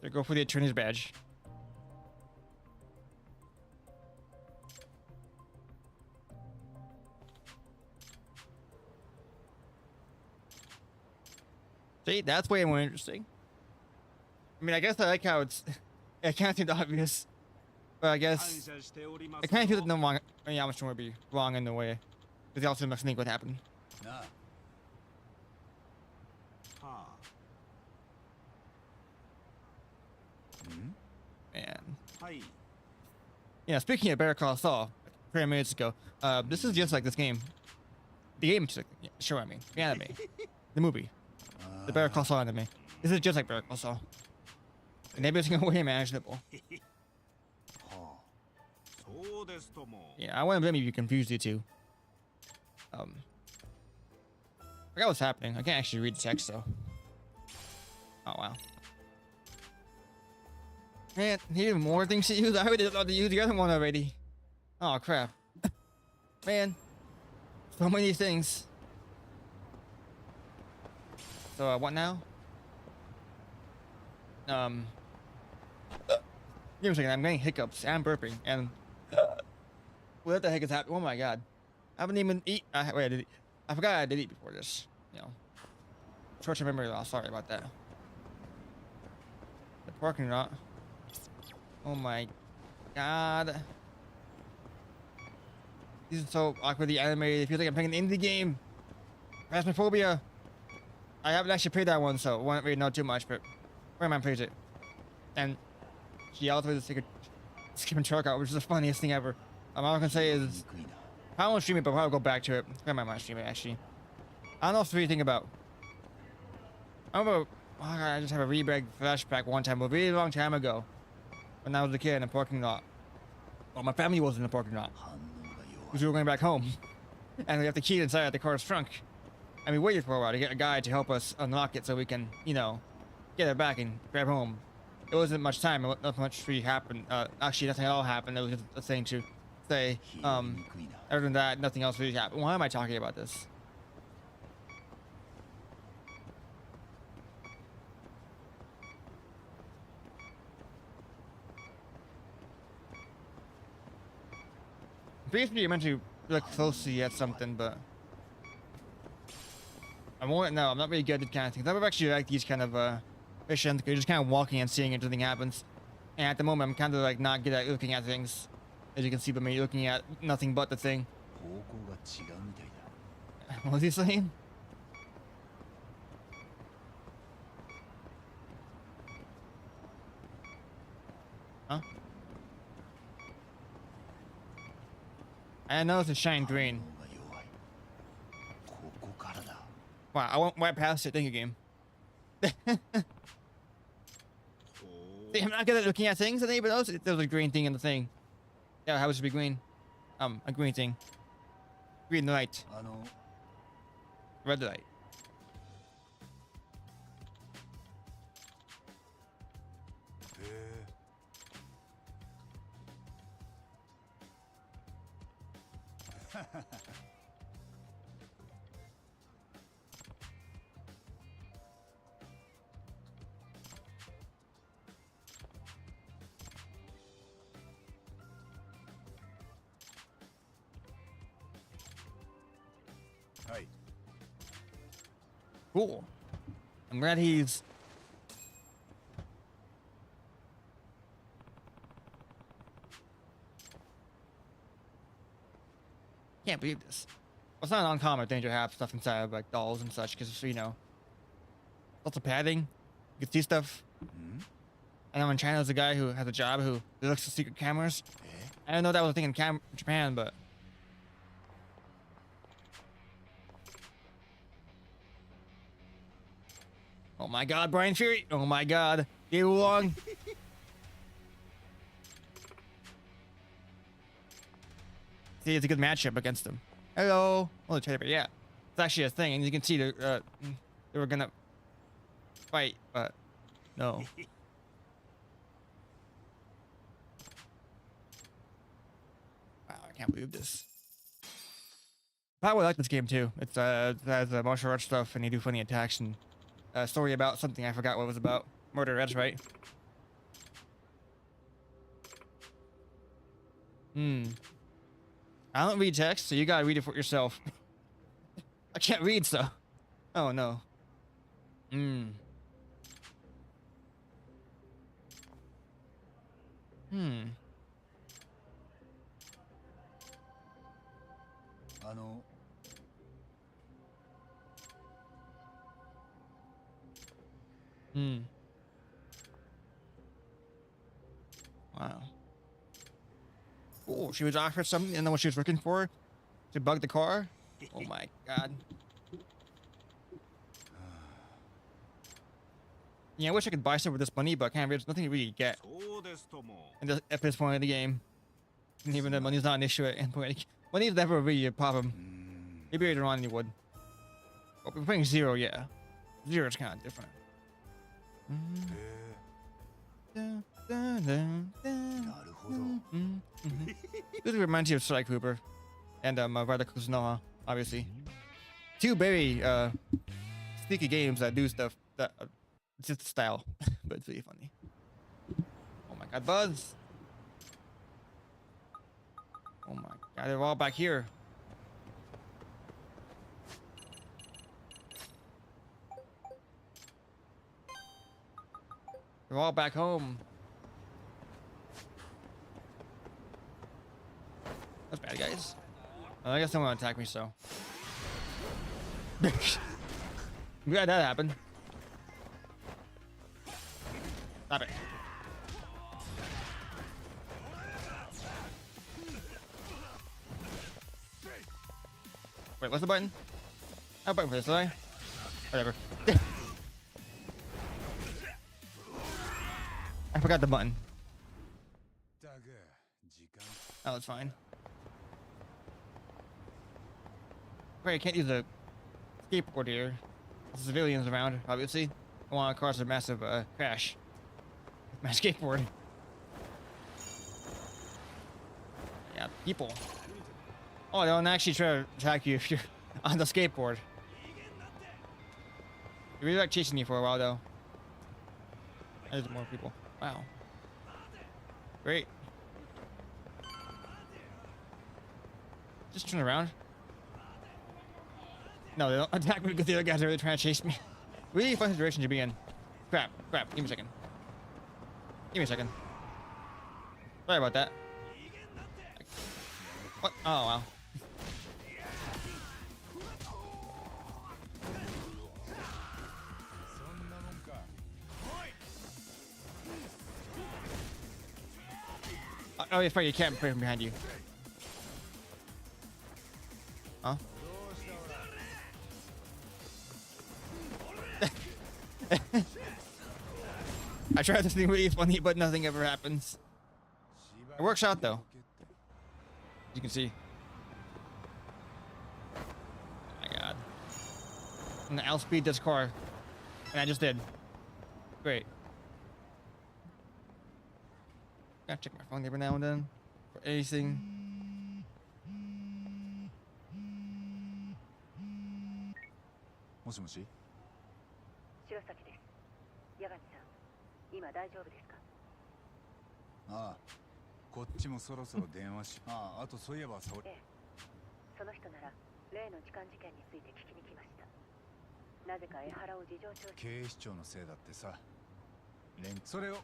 There, go for the attorney's badge. See, that's way more interesting. I mean, I guess I like how it's. It kind of seemed obvious, but I guess I kind of feel that no wrong. I mean, Yamashita would be wrong in the way, because he also must think what happened. Man. Yeah, speaking of Better Call Saul, 3 minutes ago, this is just like this game. The game, yeah, sure, I mean, the anime, the movie, the Better Call Saul anime. This is just like Better Call Saul. In every single way imaginable. Yeah, I wouldn't blame you if you confused you two. I forgot what's happening. I can't actually read the text though. Oh wow. Man, even more things to use. I already thought to use the other one already. Oh crap. Man. So many things. So what now? Give me a second, I'm getting hiccups and burping and what the heck is happening? Oh my god. I haven't even eat wait, I forgot I did eat before this. You know. Short-term memory loss, sorry about that. The parking lot. Oh my god. This is so awkwardly animated. It feels like I'm playing an indie game. Phasmophobia. I haven't actually played that one, so I won't really know too much, but Rayman plays it. And she yells with the skipping truck out, which is the funniest thing ever. All I can say is, I won't stream it, but I'll go back to it. I might stream it, actually. I don't know what you think about. I remember, oh god, I just have a really big flashback one time, a really long time ago, when I was a kid in a parking lot. Well, my family was in the parking lot, because we were going back home, and we have the key inside of the car's trunk, and we waited for a while to get a guy to help us unlock it so we can, you know, get it back and grab home. It wasn't much time. Not much really happened. Actually, nothing at all happened. It was just a thing to say. Other than that, nothing else really happened. Why am I talking about this? Basically, you're meant to look closely at something, but I won't. No, I'm not really good at kind of things. I would actually like these kind of missions. You're just kind of walking and seeing if something happens. And at the moment, I'm kind of like not good at looking at things, as you can see by me looking at nothing but the thing. What was he saying? Huh? I know it's a shine green. Wow, I went right past it. Thank you, game. See, I'm not good at looking at things. And anybody else, there's a green thing in the thing. Yeah, how should be green? A green thing. Green light. Red light. Cool. I'm glad he's... Can't believe this. Well, it's not an uncommon thing to have stuff inside of like dolls and such, because you know, lots of padding. You can see stuff. I know in China there's a guy who has a job who looks at secret cameras. I don't know that was a thing in Japan, but oh my god, Brian Fury! Oh my god, David Wong! See, it's a good matchup against him. Hello! Oh, the traitor, yeah. It's actually a thing, and you can see they were gonna fight, but no. Wow, I can't believe this. I would like this game too. It has martial arts stuff, and you do funny attacks, and a story about something I forgot what it was about. Murder, that's right. I don't read text, so you gotta read it for yourself. I can't read, so. Oh no. Wow. Oh, she was offered something and then what she was looking for to bug the car? Oh my god. Yeah, I wish I could buy stuff with this money, but I can't. There's nothing to really get at this point in the game. And even though money's not an issue at any point. Money's never really a problem. Maybe later on you would. But we're playing Zero, yeah. Zero is kind of different. This reminds you of Strike Hooper and Vada Kuzunoha, obviously. Two very sneaky games that do stuff that it's just a style, but it's really funny. Oh my god, Buzz! Oh my god, they're all back here. They're all back home. bad guys. I guess they want to attack me, so. We had that happen. Stop it. Wait, what's the button? No button for this, right? Whatever. I forgot the button. Oh, it's fine. Wait, I can't use a skateboard here. There's civilians around, obviously. I want to cause a massive crash with my skateboard. Yeah, people. Oh, they don't actually try to attack you if you're on the skateboard. They really like chasing you for a while, though. There's more people. Wow. Great. Just turn around. No, they don't attack me because the other guys are really trying to chase me. Really fun situation to be in. Crap. Give me a second. Give me a second. Sorry about that. What? Oh, wow. Oh, it's funny, you can't play from behind you. Huh? I tried this thing really funny, but nothing ever happens. It works out though. As you can see. Oh my god. I'm gonna outspeed this car. And I just did. Great. Gotta check my phone every now and then for anything.
もしもし。
白崎です。矢上さん、今大丈夫ですか？
ああ、こっちもそろそろ電話し。ああ、あとそういえば沙織。
ええ、その人なら例の痴漢事件について聞きに来ました。なぜか江原を事情聴取。
警視庁のせいだってさ。それを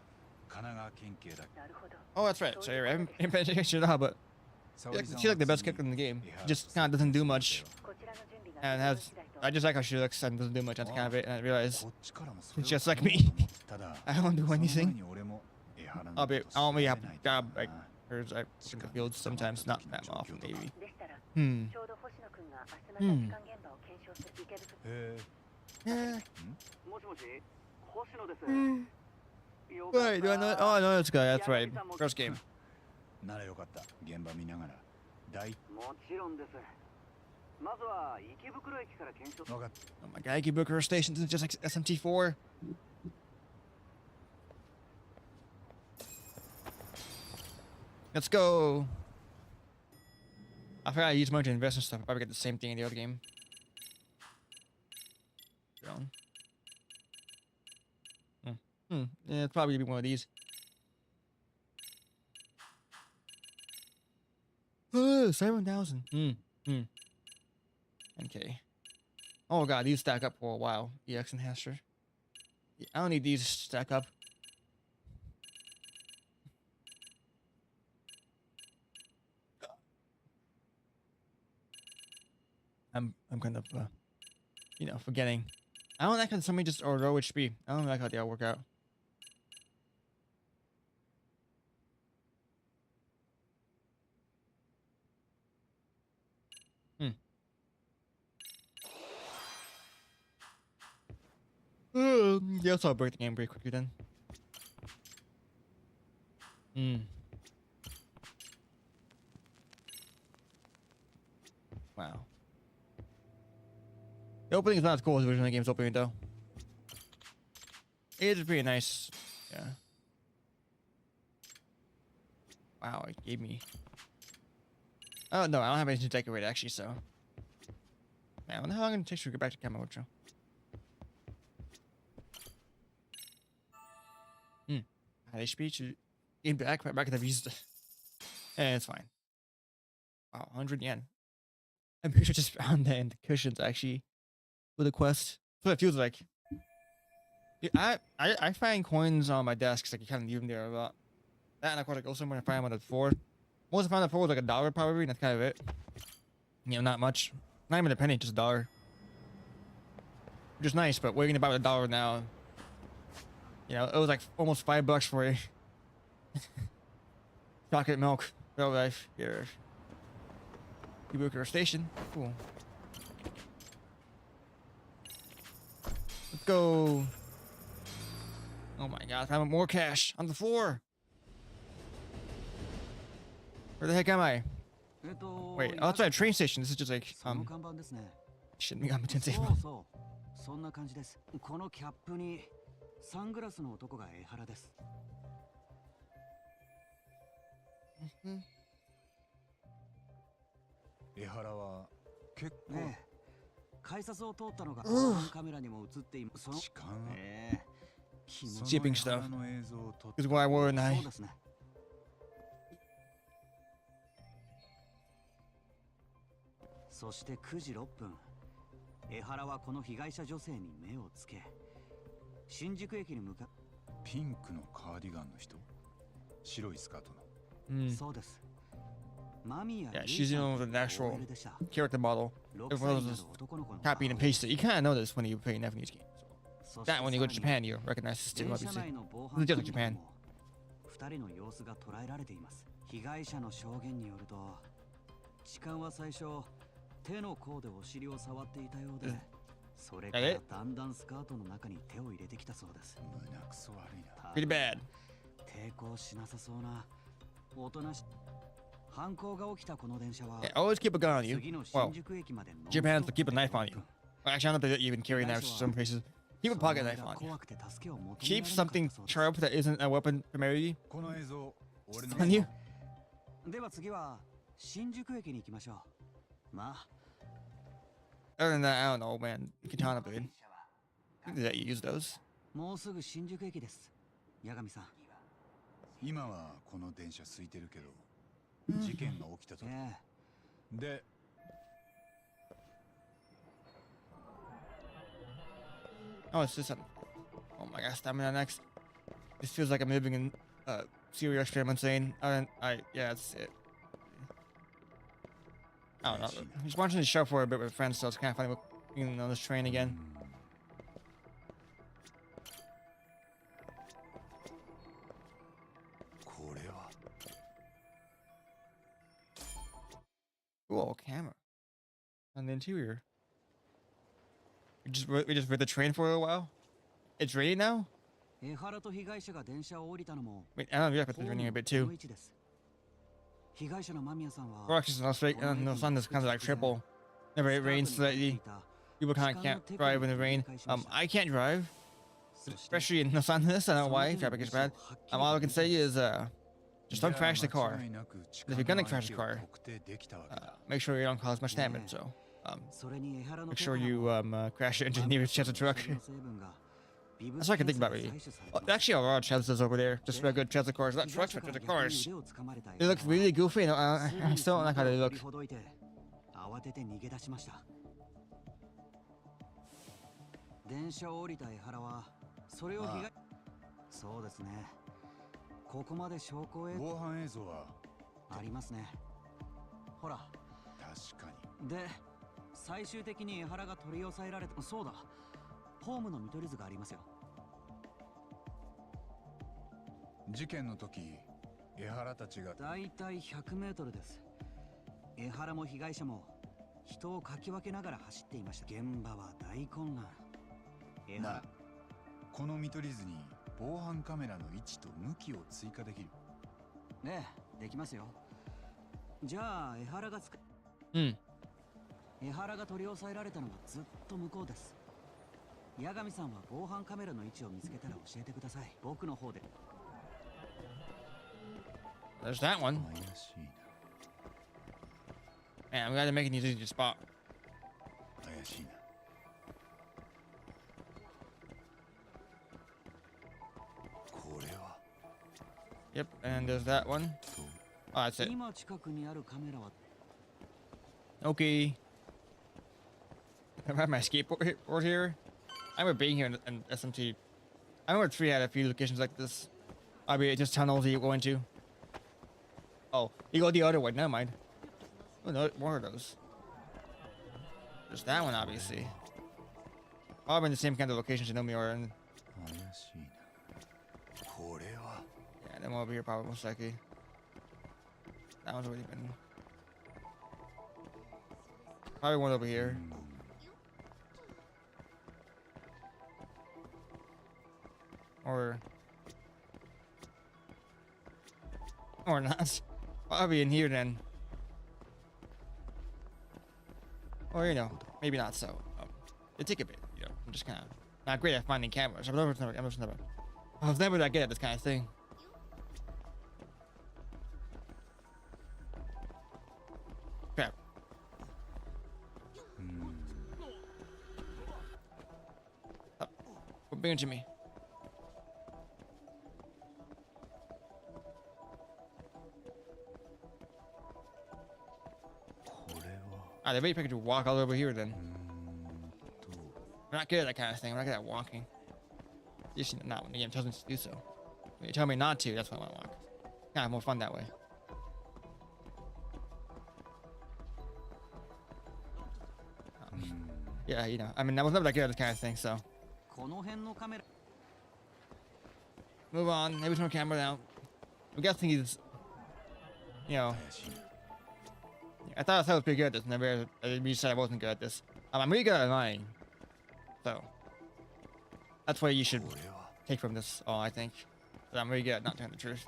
神奈川県警だ。
なるほど。
Oh, that's right. So I haven't been paying attention now, but she's like the best character in the game. Just kind of doesn't do much.
こちらの準備が
And
整い
has,
次第と
I just like how she looks and doesn't do much. That's kind of it. And I realize
こっちからもそれを
it's just like me.
ただ
I don't do
その前
anything.
に俺も江原の
I'll
こと
be,
知ら
I'll only
れ
have
ない
a
と
job
な
like hers. I work in the fields sometimes, not that often, maybe.
でしたら、
Hmm.
ちょうど星野くんが明日また痴漢現場を検証する池袋。
へ
Yeah.
もしもし、星野です。
Wait, do I know? Oh, I know this guy. That's right. First game.
えならよかった現場見ながら大
もちろんです。まずは池袋駅から検証。
分かっ
Oh my god, Booker Station isn't just like SMT4. Let's go. I forgot I used money to invest in stuff. I probably get the same thing in the other game. Drone. Yeah, it's probably gonna be one of these. 7,000. Okay. Oh god, these stack up for a while. EX enhancer. Yeah, I don't need these to stack up. I'm kind of forgetting. I don't like how somebody just or low HP. I don't like how they all work out. Yeah, so I'll break the game pretty quickly then. Wow. The opening is not as cool as the original game's opening though. It is pretty nice. Yeah. Wow, it gave me... Oh no, I don't have anything to decorate actually, so... Man, I wonder how long it takes to get back to Kamurocho. High HP to gain back at the visa. And it's fine. Wow, 100 yen. I'm pretty sure I just found that in the cushions actually with a quest. That's what it feels like. Yeah, I find coins on my desk, so I can kind of leave them there a lot. That and of course I go somewhere and find them on the floor. Most I found before was like $1 probably, and that's kind of it. You know, not much. Not even a penny, just $1. Which is nice, but what are you gonna buy with $1 now? You know, it was like almost $5 for a chocolate milk. Real life here. Ibuka station. Cool. Let's go. Oh my god, I have more cash on the floor. Where the heck am I? Wait, outside a train station. This is just like shouldn't be on the table.
そんな感じです。このキャップにサングラスの男が江原です。
江原は結構
ねえ、改札を通ったのが防犯カメラにも映っています。
時間は
Shipping stuff.
その映像を撮っ
This is why I wore a
そう
knife.
ですね。そして9時6分、江原はこの被害者女性に目をつけ、新宿駅に向かっ
ピンクのカーディガンの人、白いスカートの。
そうです。マミヤ
Yeah, she's the one with the actual
でした。
character model.
6
Everyone
歳
else
にな
is
る男の子の
copying and pasting. You kind of know this when you play an Japanese game.
そして
That when you go to
さら
Japan,
に
you recognize this too,
電車
obviously.
内の防
This is
犯
just
カ
like
メラ
Japan.
にも2人の様子が捉えられています。被害者の証言によると、痴漢は最初手の甲でお尻を触っていたようで、それからだんだんスカートの中に手を入れてきたそうです。
胸くそ悪いな。
Pretty bad.
抵抗しなさそうなおとなし犯行が起きたこの電車は
Yeah, always keep a gun on you.
次の
Well,
新宿駅までノン
Japan's
スト
to
ップ
keep a knife on you. Well, actually, I don't know if they even carry knives in some places. Keep a pocket knife on you.
怖くて助けを求められ
Keep
なかった
something
そうです。
sharp that isn't a weapon primarily
この映像、俺の
on you.
では次は新宿駅に行きましょう。まあ
Other than that, I don't know, man. Katana blade. That you use those.
もうすぐ新宿駅です。八神さん。
今はこの電車空いてるけど、事件が起きたと。で、
Oh, it's just oh my god, stamina next. This feels like I'm living in serial experiment insane. Yeah, that's it. I don't know. Just watching the show for a bit with friends, so it's kind of funny being on this train again. Cool camera on the interior. We just read the train for a while. It's raining now.
江原と被害者が電車を降りたのも
Wait, I don't know if it's raining a bit too.
被害者の間宮さんは
Well, actually, no sun is kind of like triple. Whenever it rains slightly, people kind of can't drive in the rain. I can't drive, especially in Los Angeles. I don't know why traffic is bad. All I can say is just don't crash the car. And if you're gonna crash the car, make sure you don't cause much damage. So make sure you crash it into the nearest Tesla truck. That's all I can think about, really. Oh, actually, a lot of Teslas over there. Just regular Tesla cars. Not trucks, but Tesla cars. They look really goofy. And I still don't like how they look.
慌てて逃げ出しました。電車を降りた江原はそれを被害そうですね。ここまで証拠映像
防犯映像は
ありますね。ほら。
確かに。
で、最終的に江原が取り押さえられた。そうだ。ホームの見取り図がありますよ。
事件の時、江原たちが
だいたい100メートルです。江原も被害者も人をかき分けながら走っていました。現場は大混乱。江原、
この見取り図に防犯カメラの位置と向きを追加できる。
ええ、できますよ。じゃあ江原が江原が取り押さえられたのはずっと向こうです。八神さんは防犯カメラの位置を見つけたら教えてください。僕の方で。
There's that one. Man, I'm glad they're making these easy to spot.
怪しいな。これは。
Yep, and there's that one. Oh, that's it.
今近くにあるカメラは
Okay. I have my skateboard here. I remember being here in SMT. I remember 3 had a few locations like this. Obviously, just tunnels that you go into. Oh, you go the other way. Never mind. Oh, no, more of those. There's that one, obviously. All in the same kind of locations Shinomi are in. Yeah, then one over here, probably most likely. That one's already been. Probably one over here. Or not. Probably in here then. Or, you know, maybe not so. It take a bit, you know. I'm just kind of not great at finding cameras. I was never that good at this kind of thing. Crap. Oh, bring it to me. Ah, they wait for you to walk all over here then. I'm not good at that kind of thing. I'm not good at walking. Usually not when the game tells me to do so. When you tell me not to, that's why I want to walk. Kind of more fun that way. Yeah, you know, I mean, I was never that good at this kind of thing, so. Move on. Maybe turn the camera down. I'm guessing he's, you know. I thought I was pretty good at this. Never, you said I wasn't good at this. I'm really good at lying. So, that's what you should take from this all, I think. That I'm really good at not telling the truth.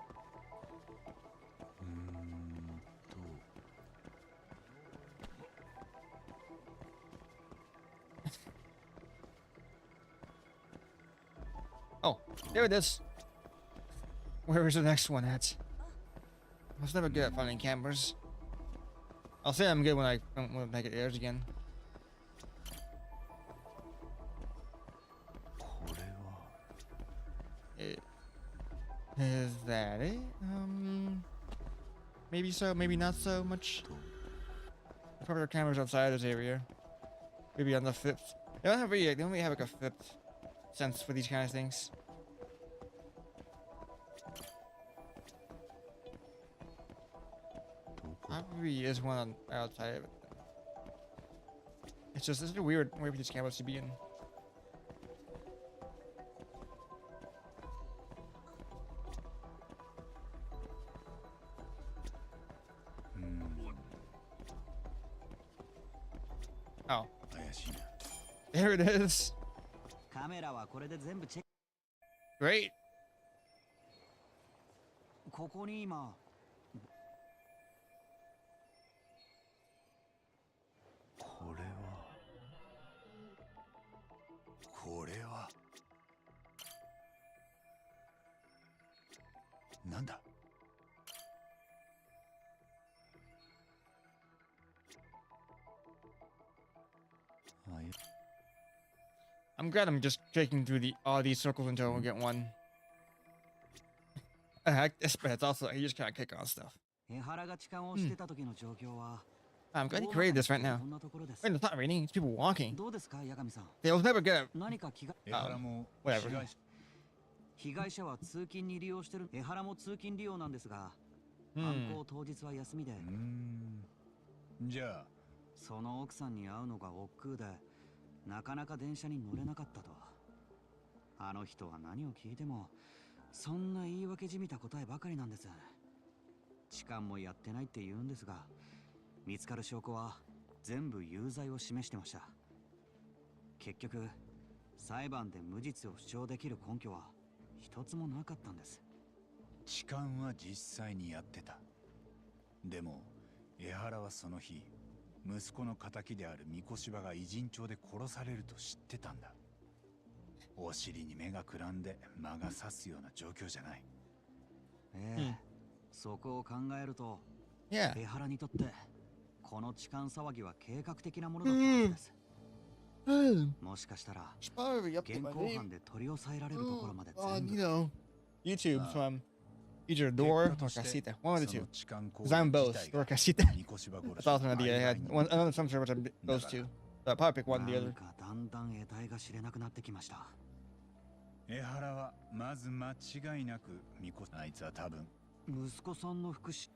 Oh, there it is. Where is the next one at? I was never good at finding cameras. I'll say I'm good when I make it airs again. Is that it? Maybe so, maybe not so much. Probably our cameras outside this area. Maybe on the fifth. They don't really have like a fifth sense for these kind of things. Probably is one on outside of it. It's just a weird way for these cameras to be in. Oh. There it is. Great. I'm glad I'm just taking through all these circles until we get one. Heck, this it's also you just kind of kick on stuff. I'm glad he created this right now. Wait, it's not raining. It's people walking. They was never good. Whatever.
被害者は通勤に利用してる。江原も通勤利用なんですが、犯行当日は休みで。
じゃあ、
その奥さんに会うのが億劫で、なかなか電車に乗れなかったと。あの人は何を聞いても、そんな言い訳じみた答えばかりなんです。痴漢もやってないって言うんですが、見つかる証拠は全部有罪を示してました。結局、裁判で無実を主張できる根拠は一つもなかったんです。
痴漢は実際にやってた。でも江原はその日、息子の仇である三越場が偉人帳で殺されると知ってたんだ。お尻に目がくらんで魔が差すような状況じゃない。
そこを考えると、
江
原にとってこの痴漢騒ぎは計画的なものだったはずです。もしかしたら現行犯で取り押さえられるところまで全部。
You know, YouTube from either Door or Casita. One of the two. Because I'm both. Door or Casita. That's also an idea I had. Another some sort of those two. So I'll probably pick one or the other.
だんだん得体が知れなくなってきました。
江原はまず間違いなくあいつは多分
息子さんの福祉。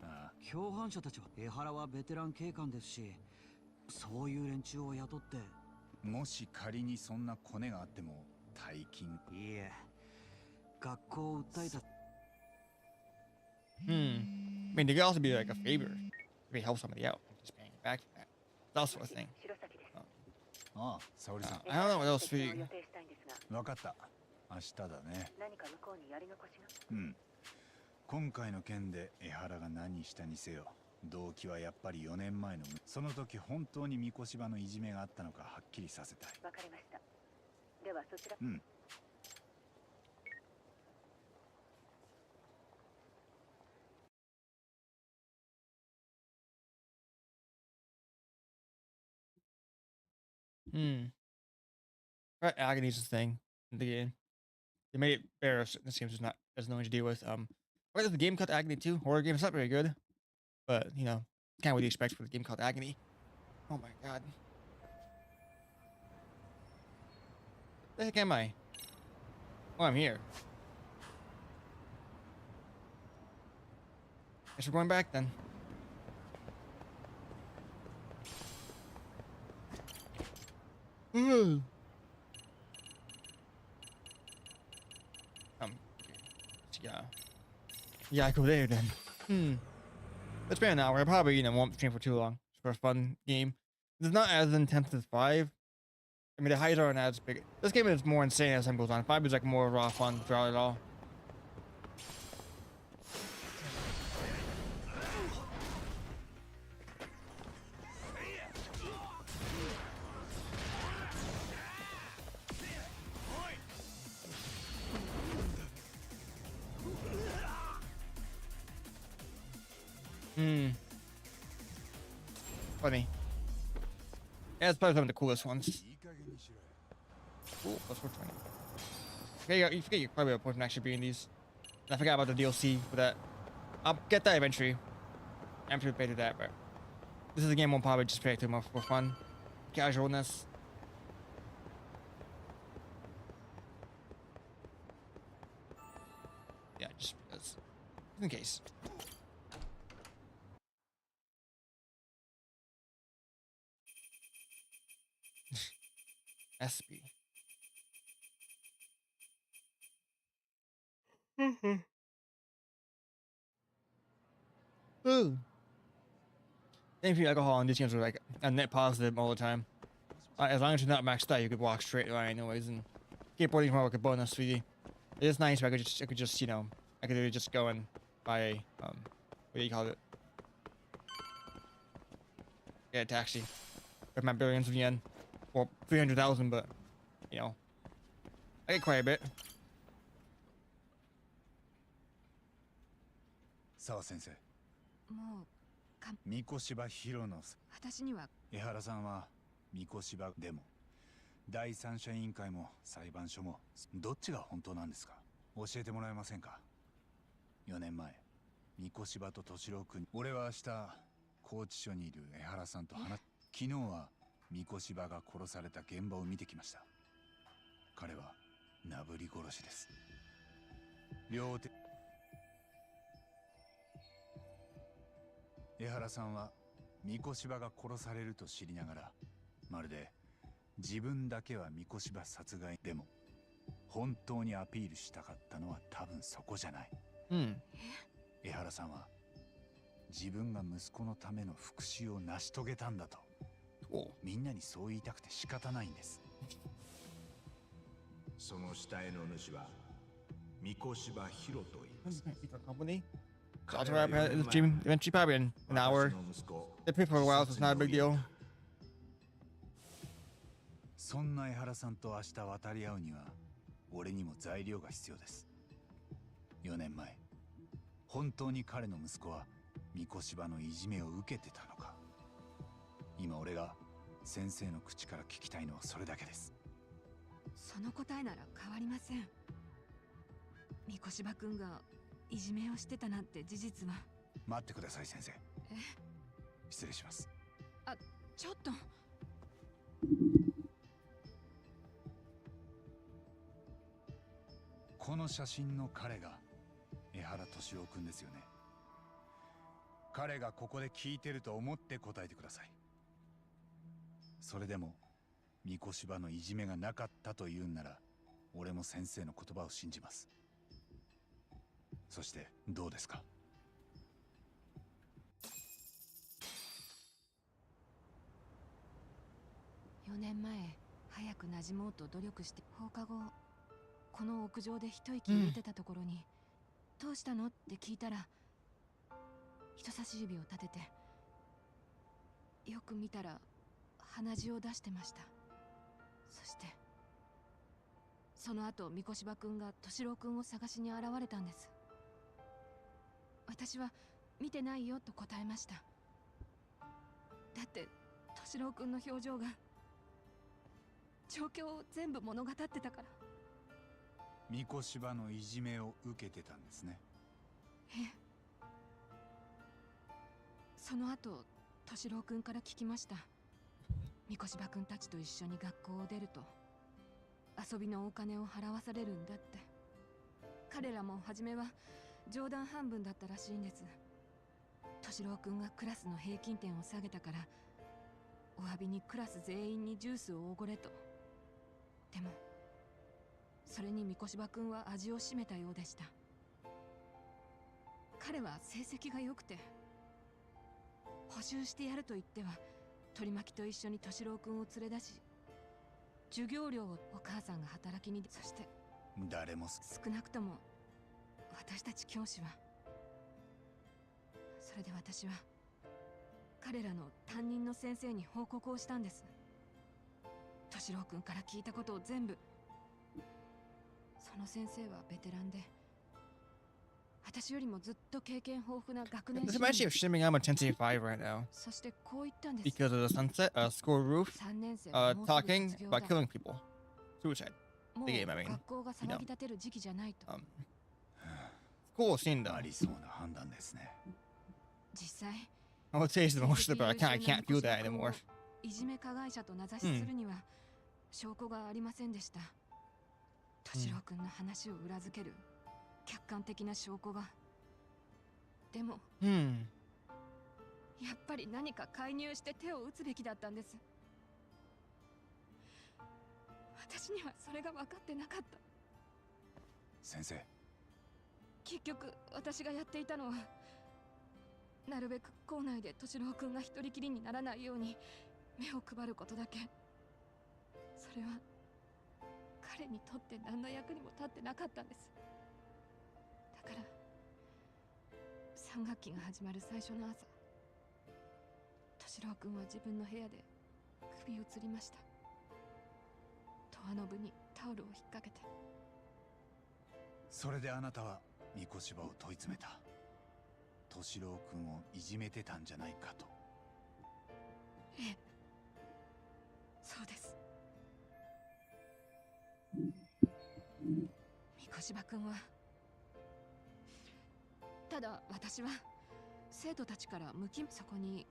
共犯者たちは江原はベテラン警官ですし、そういう連中を雇って。
もし仮にそんなコネがあっても大金。
いいえ、学校を訴えた。
I mean, there could also be like a favor if he helps somebody out, just paying it back for that. That sort of thing.
ああ、沙織さん。
I don't know what else we.
分かった。明日だね。
何か向こうにやり残しが。
うん。今回の件で江原が何したにせよ、動機はやっぱり4年前のその時本当に三越芝のいじめがあったのかはっきりさせたい。
わかりました。ではそちら。
うん。
Right, agony's the thing in the game. They made it better. This game's just not has nothing to deal with. Why does the game called Agony too? Horror game. It's not very good, but you know, kind of what you expect for the game called Agony. Oh my god. The heck am I? Oh, I'm here. Guess we're going back then. Yeah. Yeah, I go there then. It's been an hour. I probably, won't stream for too long. It's for a fun game. It's not as intense as 5. I mean, the highs aren't as big. This game is more insane as time goes on. 5 is like more raw fun throughout it all. Funny. Yeah, it's probably some of the coolest ones. Ooh, plus 420. Okay, you forget your probably a point from actually being these. And I forgot about the DLC for that. I'll get that eventually. I'm to pay to that, but this is a game we'll probably just play to more for fun, casualness. Yeah, just because, just in case. SB. Ooh. Thank you, alcohol in these games are like a net positive all the time. As long as you're not maxed out, you could walk straight line anyways, and skateboarding is more like a bonus for you. It is nice, but I could just I could really just go and buy a what do you call it? Yeah, a taxi with my billions of yen, well, 300,000, but I get quite a bit.
澤先生。
もう
三越芝弘の
私には
江原さんは三越芝でも第三者委員会も裁判所もどっちが本当なんですか？教えてもらえませんか？4年前三越芝と敏郎君、俺は明日拘置所にいる江原さんと昨日は三越芝が殺された現場を見てきました。彼はなぶり殺しです。両手江原さんは三越芝が殺されると知りながら、まるで自分だけは三越芝殺害でも本当にアピールしたかったのは多分そこじゃない。江原さんは自分が息子のための復讐を成し遂げたんだとみんなにそう言いたくて仕方ないんです。
その死体の主は三越芝弘と言います。
I'll try to the stream eventually, probably in an hour. They play for a while, so it's not a big deal.
そんな江原さんと明日渡り合うには俺にも材料が必要です。4年前本当に彼の息子は三越芝のいじめを受けてたのか。今俺が先生の口から聞きたいのはそれだけです。
その答えなら変わりません。三越芝君がいじめをしてたなんて事実は。
待ってください先生。失礼します。
あ、ちょっと。
この写真の彼が江原敏郎君ですよね。彼がここで聞いてると思って答えてください。それでも三越柴のいじめがなかったと言うんなら、俺も先生の言葉を信じます。そしてどうですか。
4年前早く馴染もうと努力して放課後この屋上で一息入れてたところに、どうしたのって聞いたら、人差し指を立てて、よく見たら鼻血を出してました。そしてその後三越柴君が敏郎君を探しに現れたんです。私は見てないよと答えました。だって敏郎君の表情が状況を全部物語ってたから。
三越柴のいじめを受けてたんですね。
ええ。その後敏郎君から聞きました。三越柴君たちと一緒に学校を出ると遊びのお金を払わされるんだって。彼らも初めは冗談半分だったらしいんです。敏郎君がクラスの平均点を下げたからお詫びにクラス全員にジュースをおごれと。でもそれに三越柴君は味を占めたようでした。彼は成績が良くて補習してやると言っては取り巻きと一緒に敏郎君を連れ出し、授業料をお母さんが働きに、そして
誰も
少なくとも私たち教師は。それで私は彼らの担任の先生に報告をしたんです。敏郎君から聞いたことを全部。その先生はベテランで私よりもずっと経験豊富な学年
This reminds me of shimming. I'm on 10.5 right now
そしてこう言ったんです。
because of the sunset, school roof,
3年生はもうすぐ
talking
卒業
about
だ。
killing people, suicide.
もう
The game, I mean,
学校が騒ぎ立てる時期じゃないと。
Cool scene though.
ありそうな判断ですね。
実際
I would say it's emotional, but I can't feel that anymore.
いじめ加害者と名指しするには証拠がありませんでした。敏郎君の話を裏付ける客観的な証拠が。でもやっぱり何か介入して手を打つべきだったんです。私にはそれが分かってなかった。
先生、
結局私がやっていたのはなるべく校内で敏郎君が一人きりにならないように目を配ることだけ。それは彼にとって何の役にも立ってなかったんです。だから3学期が始まる最初の朝、敏郎君は自分の部屋で首を吊りました。ドアノブにタオルを引っ掛けて。
それであなたは三越柴を問い詰めた。敏郎君をいじめてたんじゃないかと。
ええ、そうです。三越柴君は、ただ私は生徒たちからそこに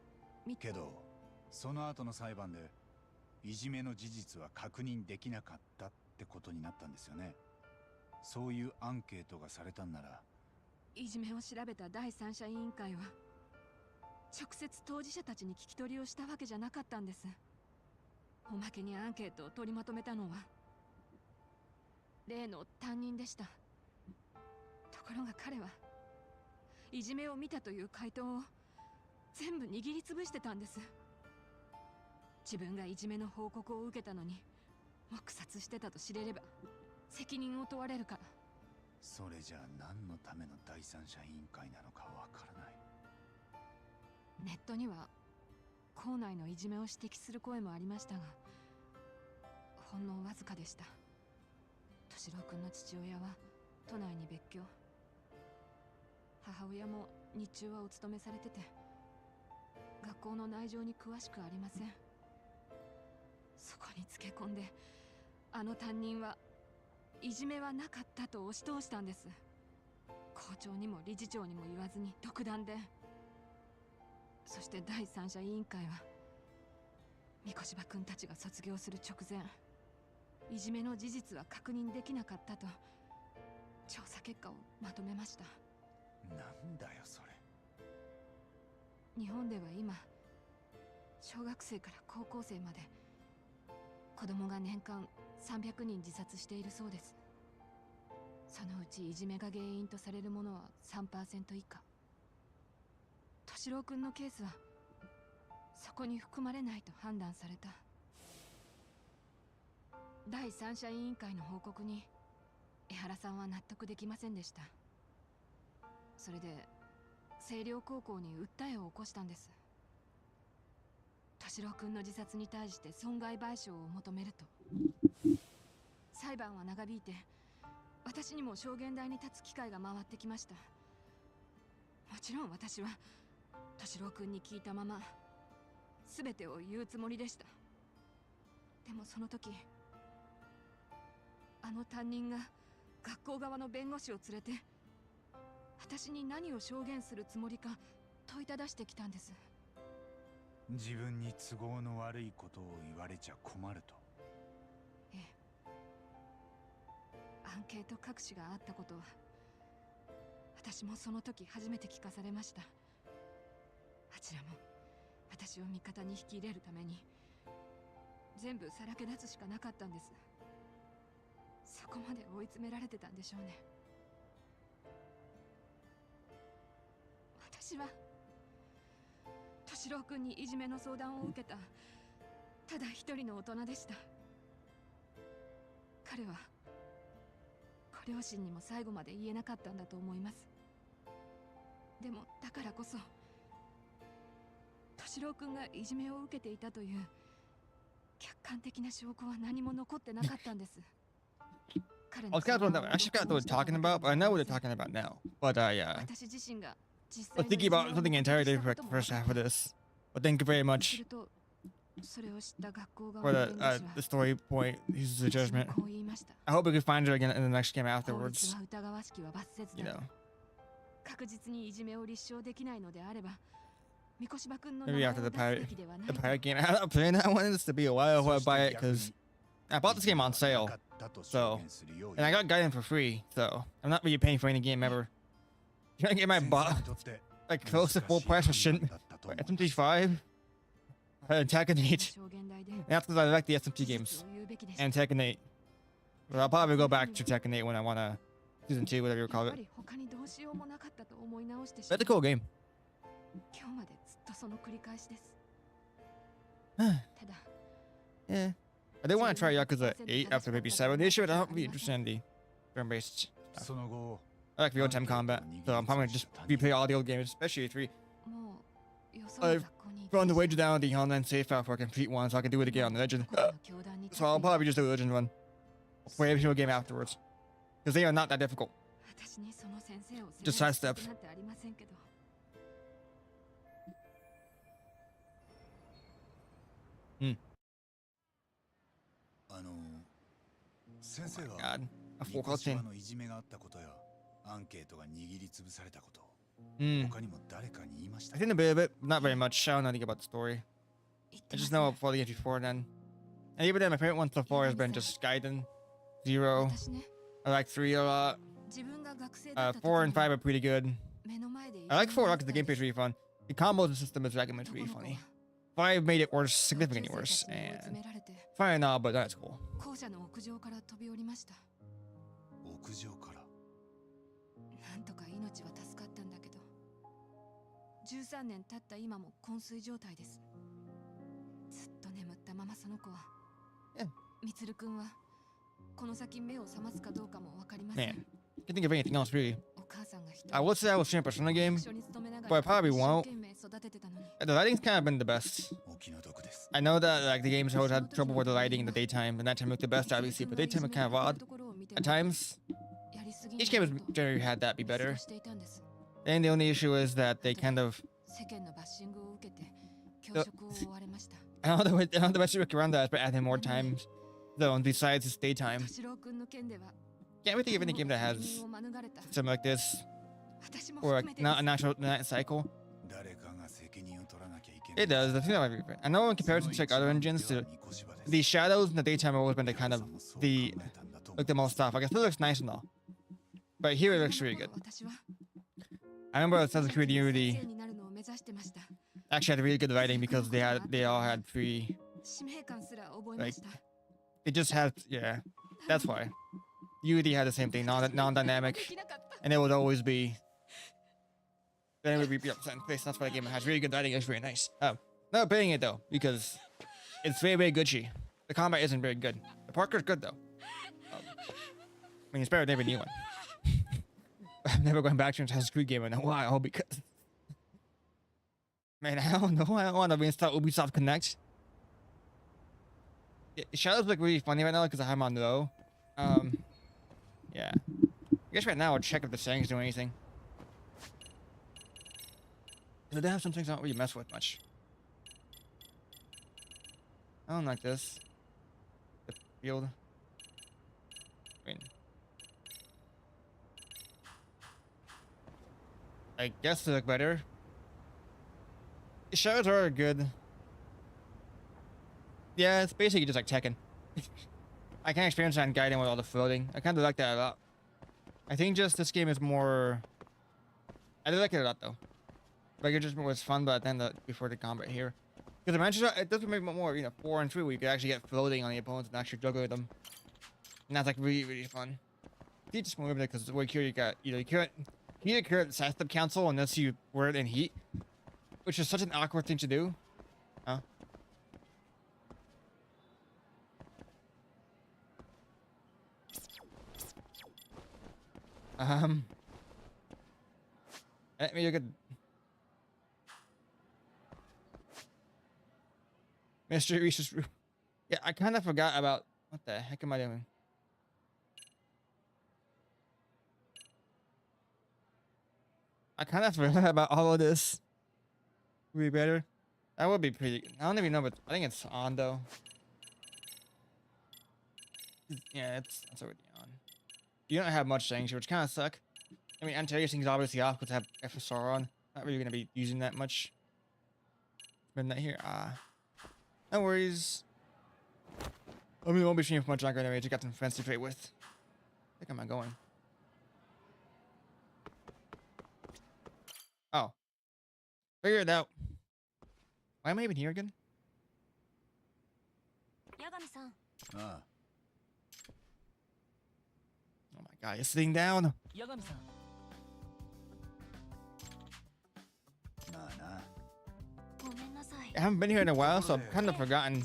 けどその後の裁判でいじめの事実は確認できなかったってことになったんですよね。そういうアンケートがされたんなら。
いじめを調べた第三者委員会は直接当事者たちに聞き取りをしたわけじゃなかったんです。おまけにアンケートを取りまとめたのは例の担任でした。ところが彼はいじめを見たという回答を全部握りつぶしてたんです。自分がいじめの報告を受けたのに黙殺してたと知れれば責任を問われるから。
それじゃあ何のための第三者委員会なのかわからない。
ネットには校内のいじめを指摘する声もありましたが、ほんのわずかでした。敏郎君の父親は都内に別居、母親も日中はお勤めされてて学校の内情に詳しくありません。そこにつけ込んであの担任はいじめはなかったと押し通したんです。校長にも理事長にも言わずに独断で。そして第三者委員会は三越柴君たちが卒業する直前、いじめの事実は確認できなかったと調査結果をまとめました。
なんだよそれ。
日本では今小学生から高校生まで子供が年間300人自殺しているそうです。そのうちいじめが原因とされるものは 3% 以下。敏郎くんのケースはそこに含まれないと判断された。第三者委員会の報告に江原さんは納得できませんでした。それで星稜高校に訴えを起こしたんです。敏郎くんの自殺に対して損害賠償を求めると。裁判は長引いて私にも証言台に立つ機会が回ってきました。もちろん私は敏郎くんに聞いたまま全てを言うつもりでした。でもその時あの担任が学校側の弁護士を連れて私に何を証言するつもりか問いただしてきたんです。
自分に都合の悪いことを言われちゃ困ると。
ええ。アンケート隠しがあったことは私もその時初めて聞かされました。あちらも私を味方に引き入れるために全部さらけ出すしかなかったんです。そこまで追い詰められてたんでしょうね。私は敏郎くんにいじめの相談を受けたただ一人の大人でした。彼はご両親にも最後まで言えなかったんだと思います。でもだからこそ敏郎くんがいじめを受けていたという客観的な証拠は何も残ってなかったんです。
I was kind of wondering, I actually forgot what they're talking about, but I know what they're talking about now. But I was thinking about something entirely different for the first half of this. But thank you very much for the story point. Uses the judgment. I hope we can find her again in the next game afterwards. You know. Maybe after the pirate game. I'm not playing that one. This to be a while before I buy it because I bought this game on sale. So, and I got Gaiden for free. So I'm not really paying for any game ever. Can I get my like close to full price for Shin SMT5? Tekken 8. And that's because I like the SMT games and Tekken 8. But I'll probably go back to Tekken 8 when I want to season 2, whatever you call it. That's a cool game. Yeah. I did want to try Yakuza 8 after maybe 7. The issue is I don't be interested in the turn-based stuff. I like real-time combat, so I'm probably gonna just replay all the old games, especially 3. I've run the wage down the online save file for a complete one, so I can do it again on the Legend. So I'll probably just do the Legend one. Play every single game afterwards. Because they are not that difficult. Just sidestep.
先生が
God, a full
三越
cutscene.
のいじめがあったことやアンケートが握りつぶされたこと、他にも誰かに言いました
I think a bit of it, not very much. I don't know anything about the story. I just know for the games before then. And even then, my favorite one so far has been just Gaiden, 0. I like 3 a lot. 4 and 5 are pretty good. I like 4 because the gameplay's really fun. The combos system is really really funny. 5 made it worse, significantly worse, and fine and all, but that's cool.
屋上から
なんとか命は助かったんだけど13年経った今も昏睡状態です。ずっと眠ったままその子はみつるくんはこの先目を覚ますかどうかもわかりません。
Man, can't think of anything else really. I would say I will stream a Persona game, but I probably won't. The lighting's kind of been the best. I know that like the games always had trouble with the lighting in the daytime, and nighttime looked the best obviously, but daytime is kind of odd at times. Each game has generally had that be better. And the only issue is that they kind of I don't know the best way around that, but adding more time zone besides its daytime. Can't really think of any game that has something like this, or like not a natural night cycle. It does. The thing that I know in comparison to like other engines, the shadows in the daytime have always been the kind of the most stuff. Like it still looks nice and all, but here it looks really good. I remember Assassin's Creed Unity actually had really good writing because they all had free,
使命感すら覚えま
like
した
they just had, yeah, that's why. UD had the same thing, non-dynamic, and it would always be. Then it would be upset in face. That's why the game has really good writing. It's very nice. Not playing it though because it's very very glitchy. The combat isn't very good. The parkour's good though. I mean, it's better than every new one. I'm never going back to an Assassin's Creed game in a while because, man, I don't know. I don't want to reinstall Ubisoft Connect. Shadows look really funny right now because I have them on low. Yeah. I guess right now I'll check if the settings do anything. They have some things I don't really mess with much. I don't like this. The field. I mean, I guess they look better. The shadows are good. Yeah, it's basically just like Tekken. I can experience that in Gaiden with all the floating. I kind of like that a lot. I think just this game is more. I do like it a lot though. Like it just was fun, but then before the combat here, because it does make more 4 and 3 where you could actually get floating on the opponents and actually juggle them, and that's like really really fun. You just move it because the way here you got you can't clear the sidestep cancel unless you wear it in heat, which is such an awkward thing to do. Huh? Let me look at Mystery Research Room. Yeah, I kind of forgot about what the heck am I doing? I kind of forgot about all of this. Would be better. That would be pretty. I don't even know, but I think it's on though. Yeah, it's already on. You don't have much settings here, which kind of suck. I mean, anti-aliasing is obviously off because I have FSR on. Not really gonna be using that much. But not here. No worries. I mean, it won't be streaming for much longer anyway. I just got some friends to play with. I think am I going? Oh. Figure it out. Why am I even here again?
Ah.
Oh my god, you're sitting down. I haven't been here in a while, so I've kind of forgotten.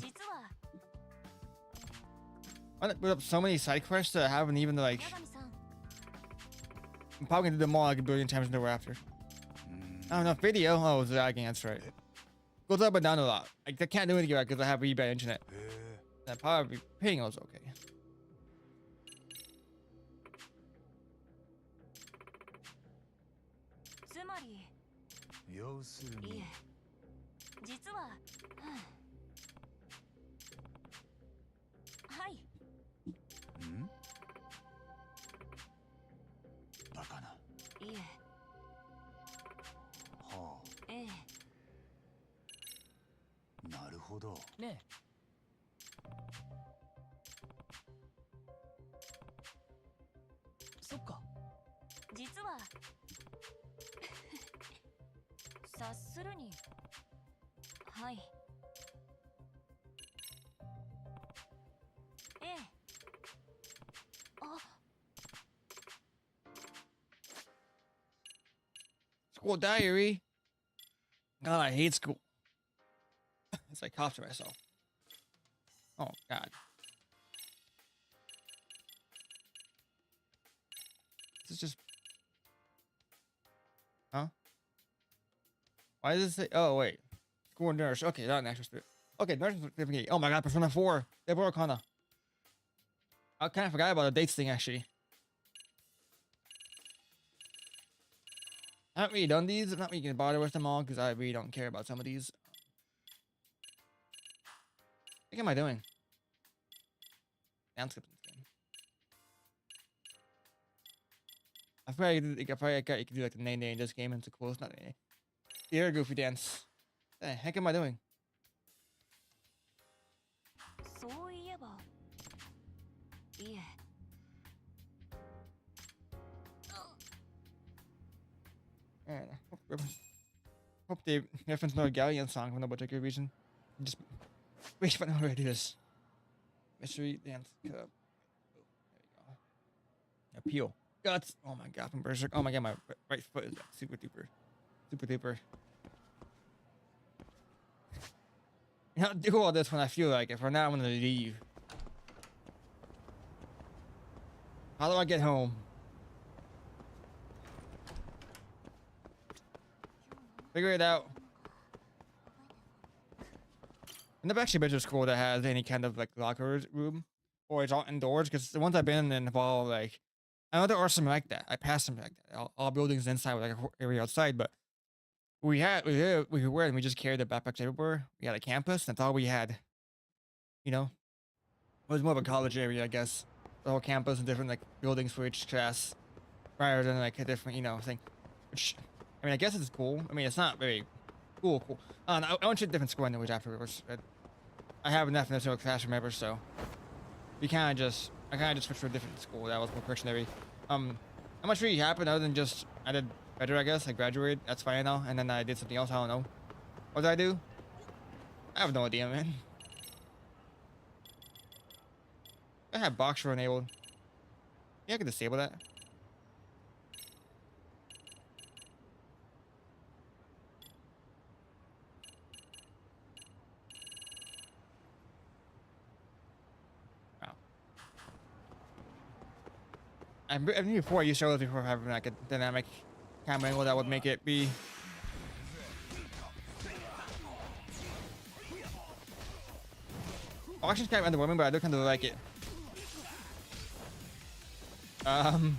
I put up so many side quests that I haven't even like. I'm probably gonna do them all like a billion times in the after. I don't know, video. Oh, it's lagging. That's right. Goes up and down a lot. I can't do anything about it because I have really bad internet. That probably ping was okay.
要するに。
実は、はい。
ん？バカな。
いえ。
はあ。
え
え。なるほど。
ねえ。そっか。実は。察するに。はい。ええ。あ。
School diary. God, I hate school. It's like cough to myself. Oh God. This is just. Huh? Why does it say? Oh wait. School nurse. Okay, not an actual student. Okay, nurse certificate. Oh my God, Persona 4. Deborah O'Connor. I kind of forgot about the dates thing actually. I haven't really done these. I'm not really gonna bother with them all because I really don't care about some of these. What am I doing? I'm skipping this game. I forgot you could do like the nay in this game and it's close, not nay. The air goofy dance. What the heck am I doing?
そういえば。いえ。
Hope they reference no Galleon song for no particular reason. Just wait for no way to do this. Mystery Dance Cup. Oh, there we go. Appeal. Guts. Oh my god, from Berserk. Oh my god, my right foot is super duper. Super duper. You know, do all this when I feel like it. For now, I'm gonna leave. How do I get home? Figure it out. I've never actually been to a school that has any kind of like locker room, or it's all indoors. Because the ones I've been in involve like, I know there are some like that. I passed some like that. All buildings inside with like a area outside, but we were and we just carried the backpacks everywhere. We had a campus. That's all we had. You know, it was more of a college area, I guess. The whole campus and different like buildings for each class, rather than like a different thing. Which, I mean, I guess it's cool. I mean, it's not very cool. I went to a different school anyways afterwards. I haven't left no classroom ever, so I kind of just switched to a different school that was more Pictionary. Not much really happened other than just I did better, I guess. I graduated. That's fine now. And then I did something else. I don't know. What did I do? I have no idea, man. I have box row enabled. Yeah, I can disable that. Wow. I knew before you showed us before having like a dynamic camera angle that would make it be. Auction's kind of underwhelming, but I do kind of like it. Oh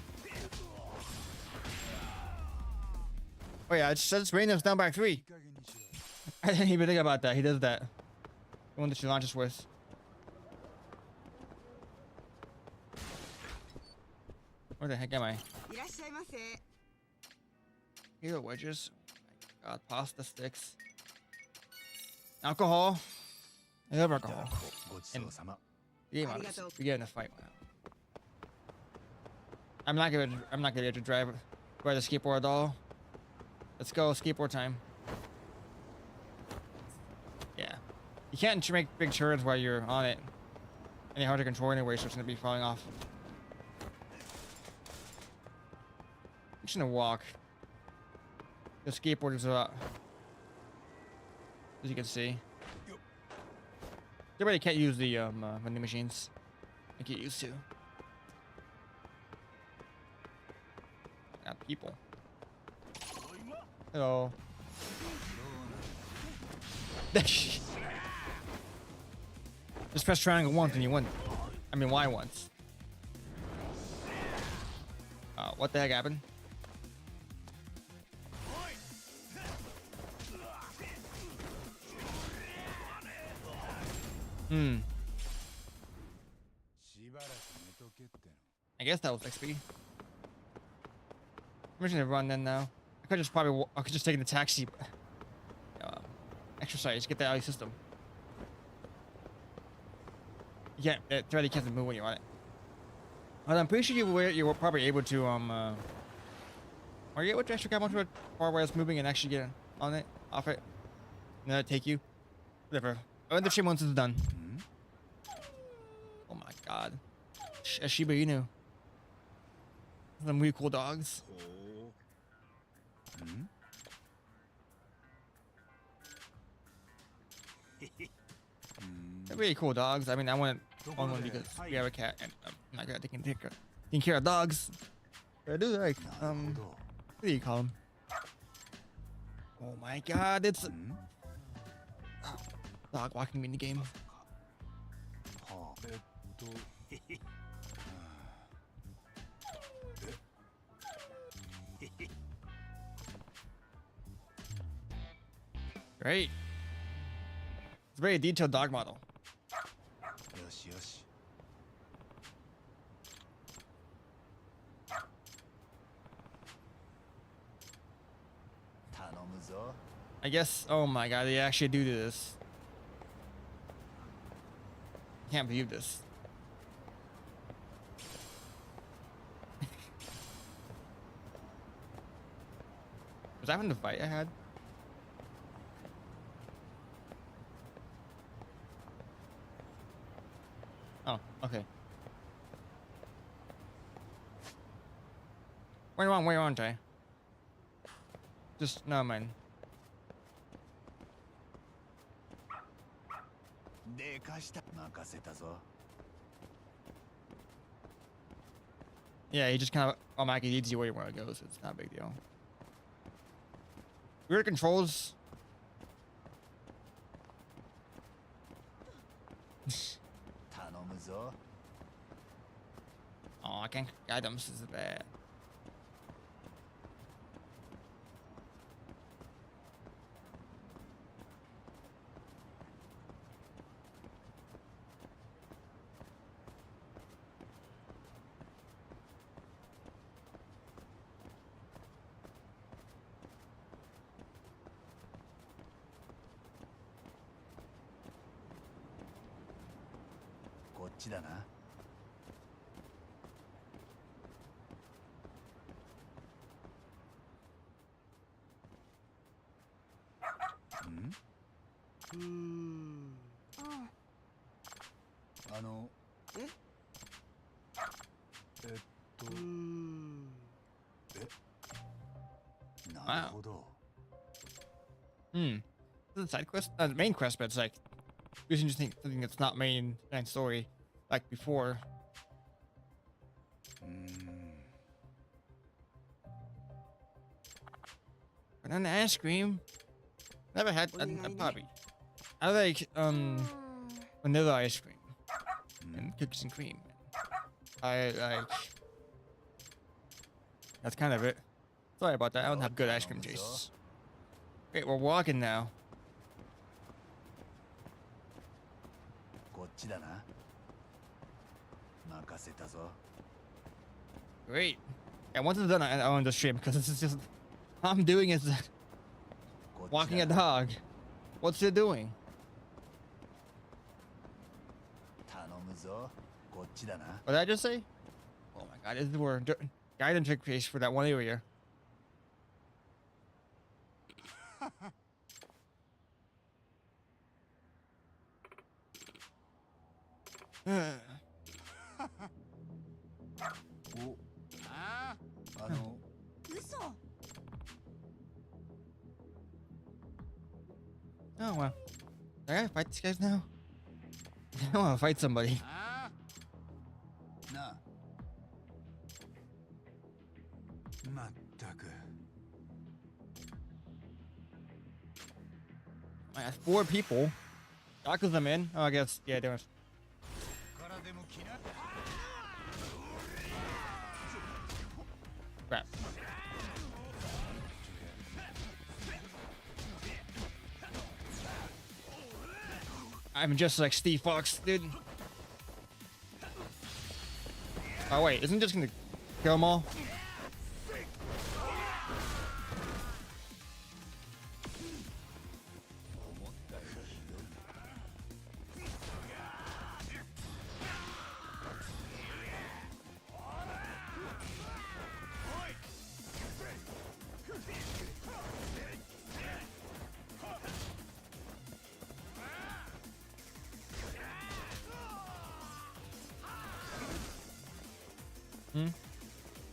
yeah, it says Rainer's down by 3. I didn't even think about that. He does that. The one that she launches with. Where the heck am I? Here are wedges. Oh my god, pasta sticks. Alcohol. I love alcohol. And we get in a fight now. I'm not gonna be able to ride the skateboard at all. Let's go, skateboard time. Yeah. You can't make big turns while you're on it. Any hard to control anyway, so it's gonna be falling off. I'm just gonna walk. The skateboard is a lot, as you can see. Everybody can't use the vending machines. I get used to. Not people. Hello. Just press triangle once and you win. I mean, why once? What the heck happened? I guess that was XP. I'm just gonna run then now. I could just take the taxi. Exercise, get that out of your system. Yeah, it really can't move when you're on it. But I'm pretty sure you were probably able to are you able to actually grab onto a bar while it's moving and actually get on it, off it, and then take you? Whatever. I wonder if she once it's done. Oh my god. A Shiba Inu. Some really cool dogs. They're really cool dogs. I mean, I want one because we have a cat and I'm not gonna take care of dogs. I do like, what do you call them? Oh my god, it's a dog walking mini game. Great. It's a very detailed dog model. I guess, oh my god, they actually do this. Can't believe this. Was that from the fight I had? Okay. Wait, wrong way, aren't I? Just no, man. Yeah, he just kind of automatically leads you where you want to go, so it's not a big deal. Weird controls. Oh, I can't guide them. This is bad. Wow. This is a side quest, the main quest, but it's like using just something that's not main story, like before. Banana ice cream. Never had a puppy. I like vanilla ice cream and cookies and cream. I like. That's kind of it. Sorry about that. I don't have good ice cream tastes. Wait, we're walking now. Great. Yeah, once it's done, I own the stream because this is just all I'm doing is walking a dog. What's it doing? What did I just say? Oh my god, this is where guide interface for that one area. Oh well. I gotta fight these guys now? I wanna fight somebody. I got 4 people. Doctors them in. Oh, I guess, yeah, there was. Crap. I'm just like Steve Fox, dude. Oh wait, isn't it just gonna kill them all?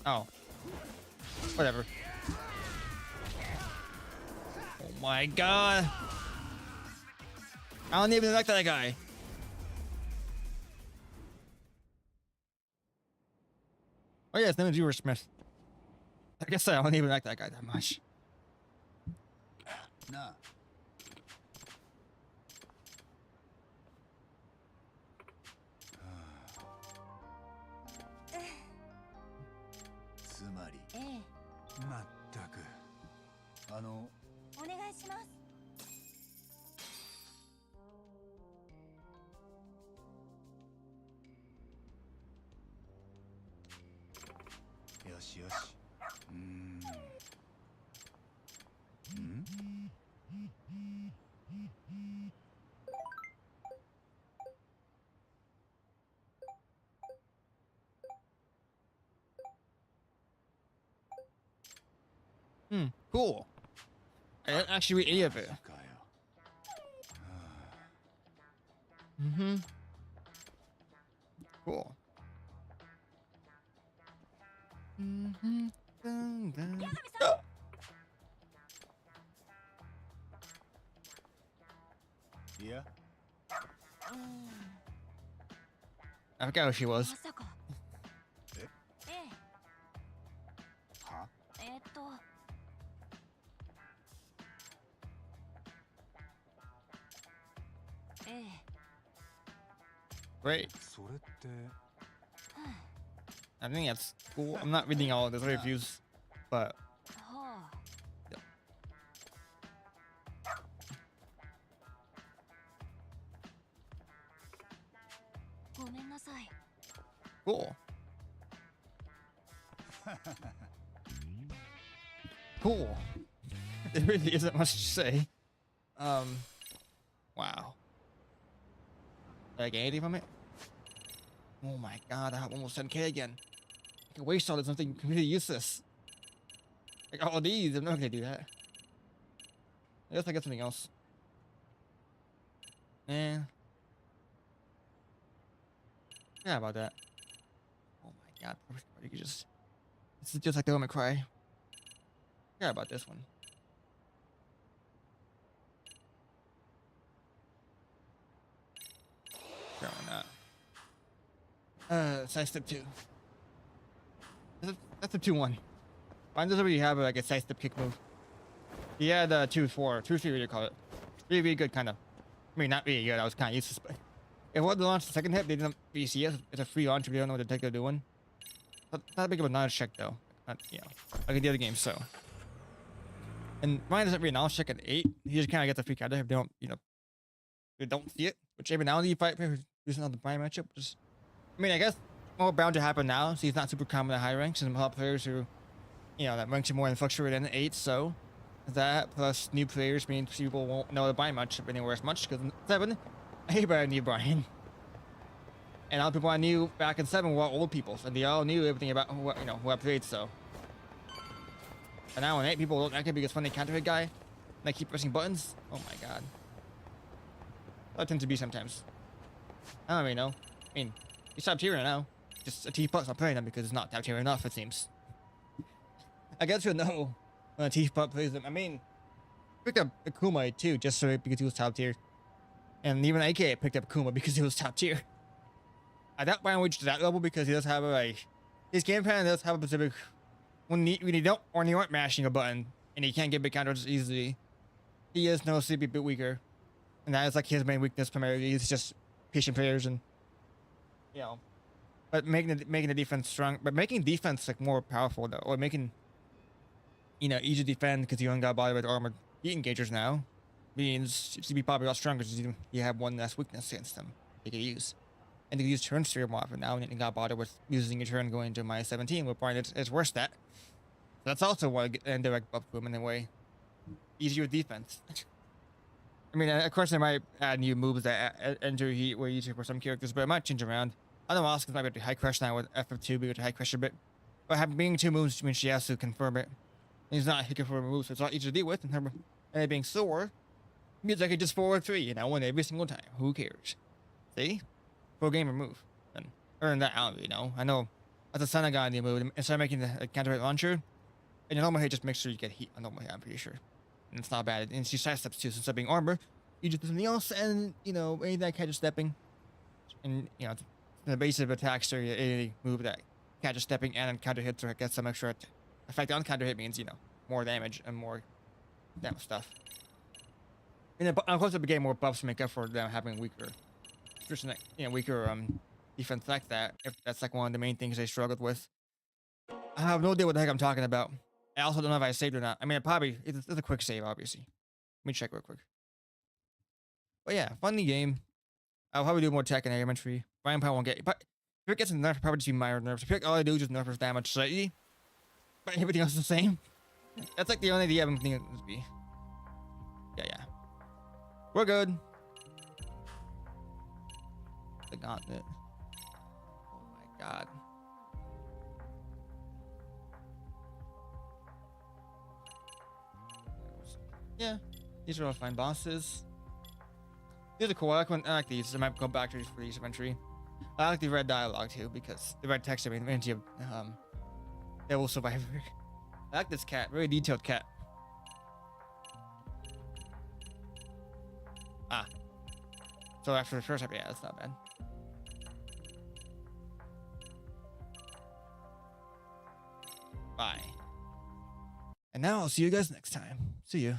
Oh. Whatever. Oh my god. I don't even like that guy. Oh yeah, his name is Ewer Smith. I guess I don't even like that guy that much. Nah. Cool. I didn't actually read any of it. Cool. Mm-hmm. Dun, dun. Oh!
Yeah.
I forgot who she was.
まさか。
え？
ええ。
は？
ええ。
Great.
それって。
I think that's cool. I'm not reading all of the reviews, but
はあ。ごめんなさい。
cool. Cool. There really isn't much to say. Wow. Did I get anything from it? Oh my god, I have almost 10k again. I can waste all this on something completely useless. Like all these, I'm not gonna do that. I guess I get something else. Yeah. Yeah, about that. Oh my god, you could just. This is just like the Devil May Cry. Yeah, about this one. Sure, why not? Side step 2. That's a 2-1. Mine doesn't really have like a side step kick move. He had 2-4, 2-3, what do you call it? Really, really good, kind of. I mean, not really good. I was kind of useless, but if what they launched the second hit, they didn't really see it. It's a free launch if they don't know what the heck they're doing. Not big of a knowledge check though. Not, you know, like in the other games. So, and mine doesn't really knowledge check at 8. He just kind of gets a free counter if they don't, you know, they don't see it. Which every now and then you fight using on the prime matchup. Just, I mean, I guess more bound to happen now. So he's not super common at high ranks, and a lot of players who, you know, that ranks are more than fluctuate in 8. So that plus new players means people won't know the buy much anywhere as much because in 7, everybody knew Brian. And a lot of people I knew back in 7 were all old people, and they all knew everything about who, you know, who I played. So, but now in 8, people don't act because funny counter hit guy, and they keep pressing buttons. Oh my god, that tends to be sometimes. I don't really know. I mean, he's top tier now. Just a T+. I'm playing them because it's not top tier enough. It seems. I guess you'll know when a T+ plays them. I mean, picked up Akuma too, just so because he was top tier, and even AK picked up Akuma because he was top tier. I doubt Brian reached that level because he does have a, like, his game plan does have a specific, when you aren't mashing a button and he can't get big counters easily, he is noticeably a bit weaker, and that is like his main weakness primarily. He's just patient players and, you know, but making the defense strong, but making defense like more powerful though, or making, you know, easy to defend because you only got bothered with armored heat engagers now means to be probably a lot stronger because you have one less weakness against them they could use. And they use turn steer more often now, and you got bothered with using your turn going into minus 17, with Brian it's worse that. So that's also one indirect buff to him in a way. Easier defense. I mean, of course, they might add new moves that enter heat way easier for some characters, but it might change around. I know Asuka's might be able to high crush now with FF2, be able to high crush a bit. But having being 2 moves means she has to confirm it. And he's not hitting for a move, so it's a lot easier to deal with. And it being sore means I could just forward 3, you know, win every single time. Who cares? See? Full game remove. And earn that out, you know. I know as a Sana guy in the move, instead of making the counter hit launcher, and your normal hit just make sure you get heat on normal hit, I'm pretty sure. And it's not bad. And she side steps too, so instead of being armor, you just do something else, and you know, anything that catches stepping. And you know, the base of attacks or any move that catches stepping and counter hits or gets some extra effect on counter hit means, you know, more damage and more damage stuff. And of course, the game more buffs to make up for them having weaker, you know, weaker defense like that. If that's like one of the main things they struggled with. I have no idea what the heck I'm talking about. I also don't know if I saved or not. I mean, it's a quick save, obviously. Let me check real quick. But yeah, funny game. I'll probably do more tech and elementary. Brian probably won't get, but if it gets nerfed, probably just be minor nerfs. If all I do is just nerf his damage slightly, but everything else is the same. That's like the only idea I'm thinking it would be. Yeah. We're good. The gauntlet. Oh my god. Yeah, these are all fine bosses. These are cool. I like these. I might go back to these for these eventually. I like the red dialogue too, because the red text, I mean, reminds you of Devil Survivor. I like this cat, very detailed cat. Ah. So after the first episode, yeah, that's not bad. Bye. And now I'll see you guys next time. See you.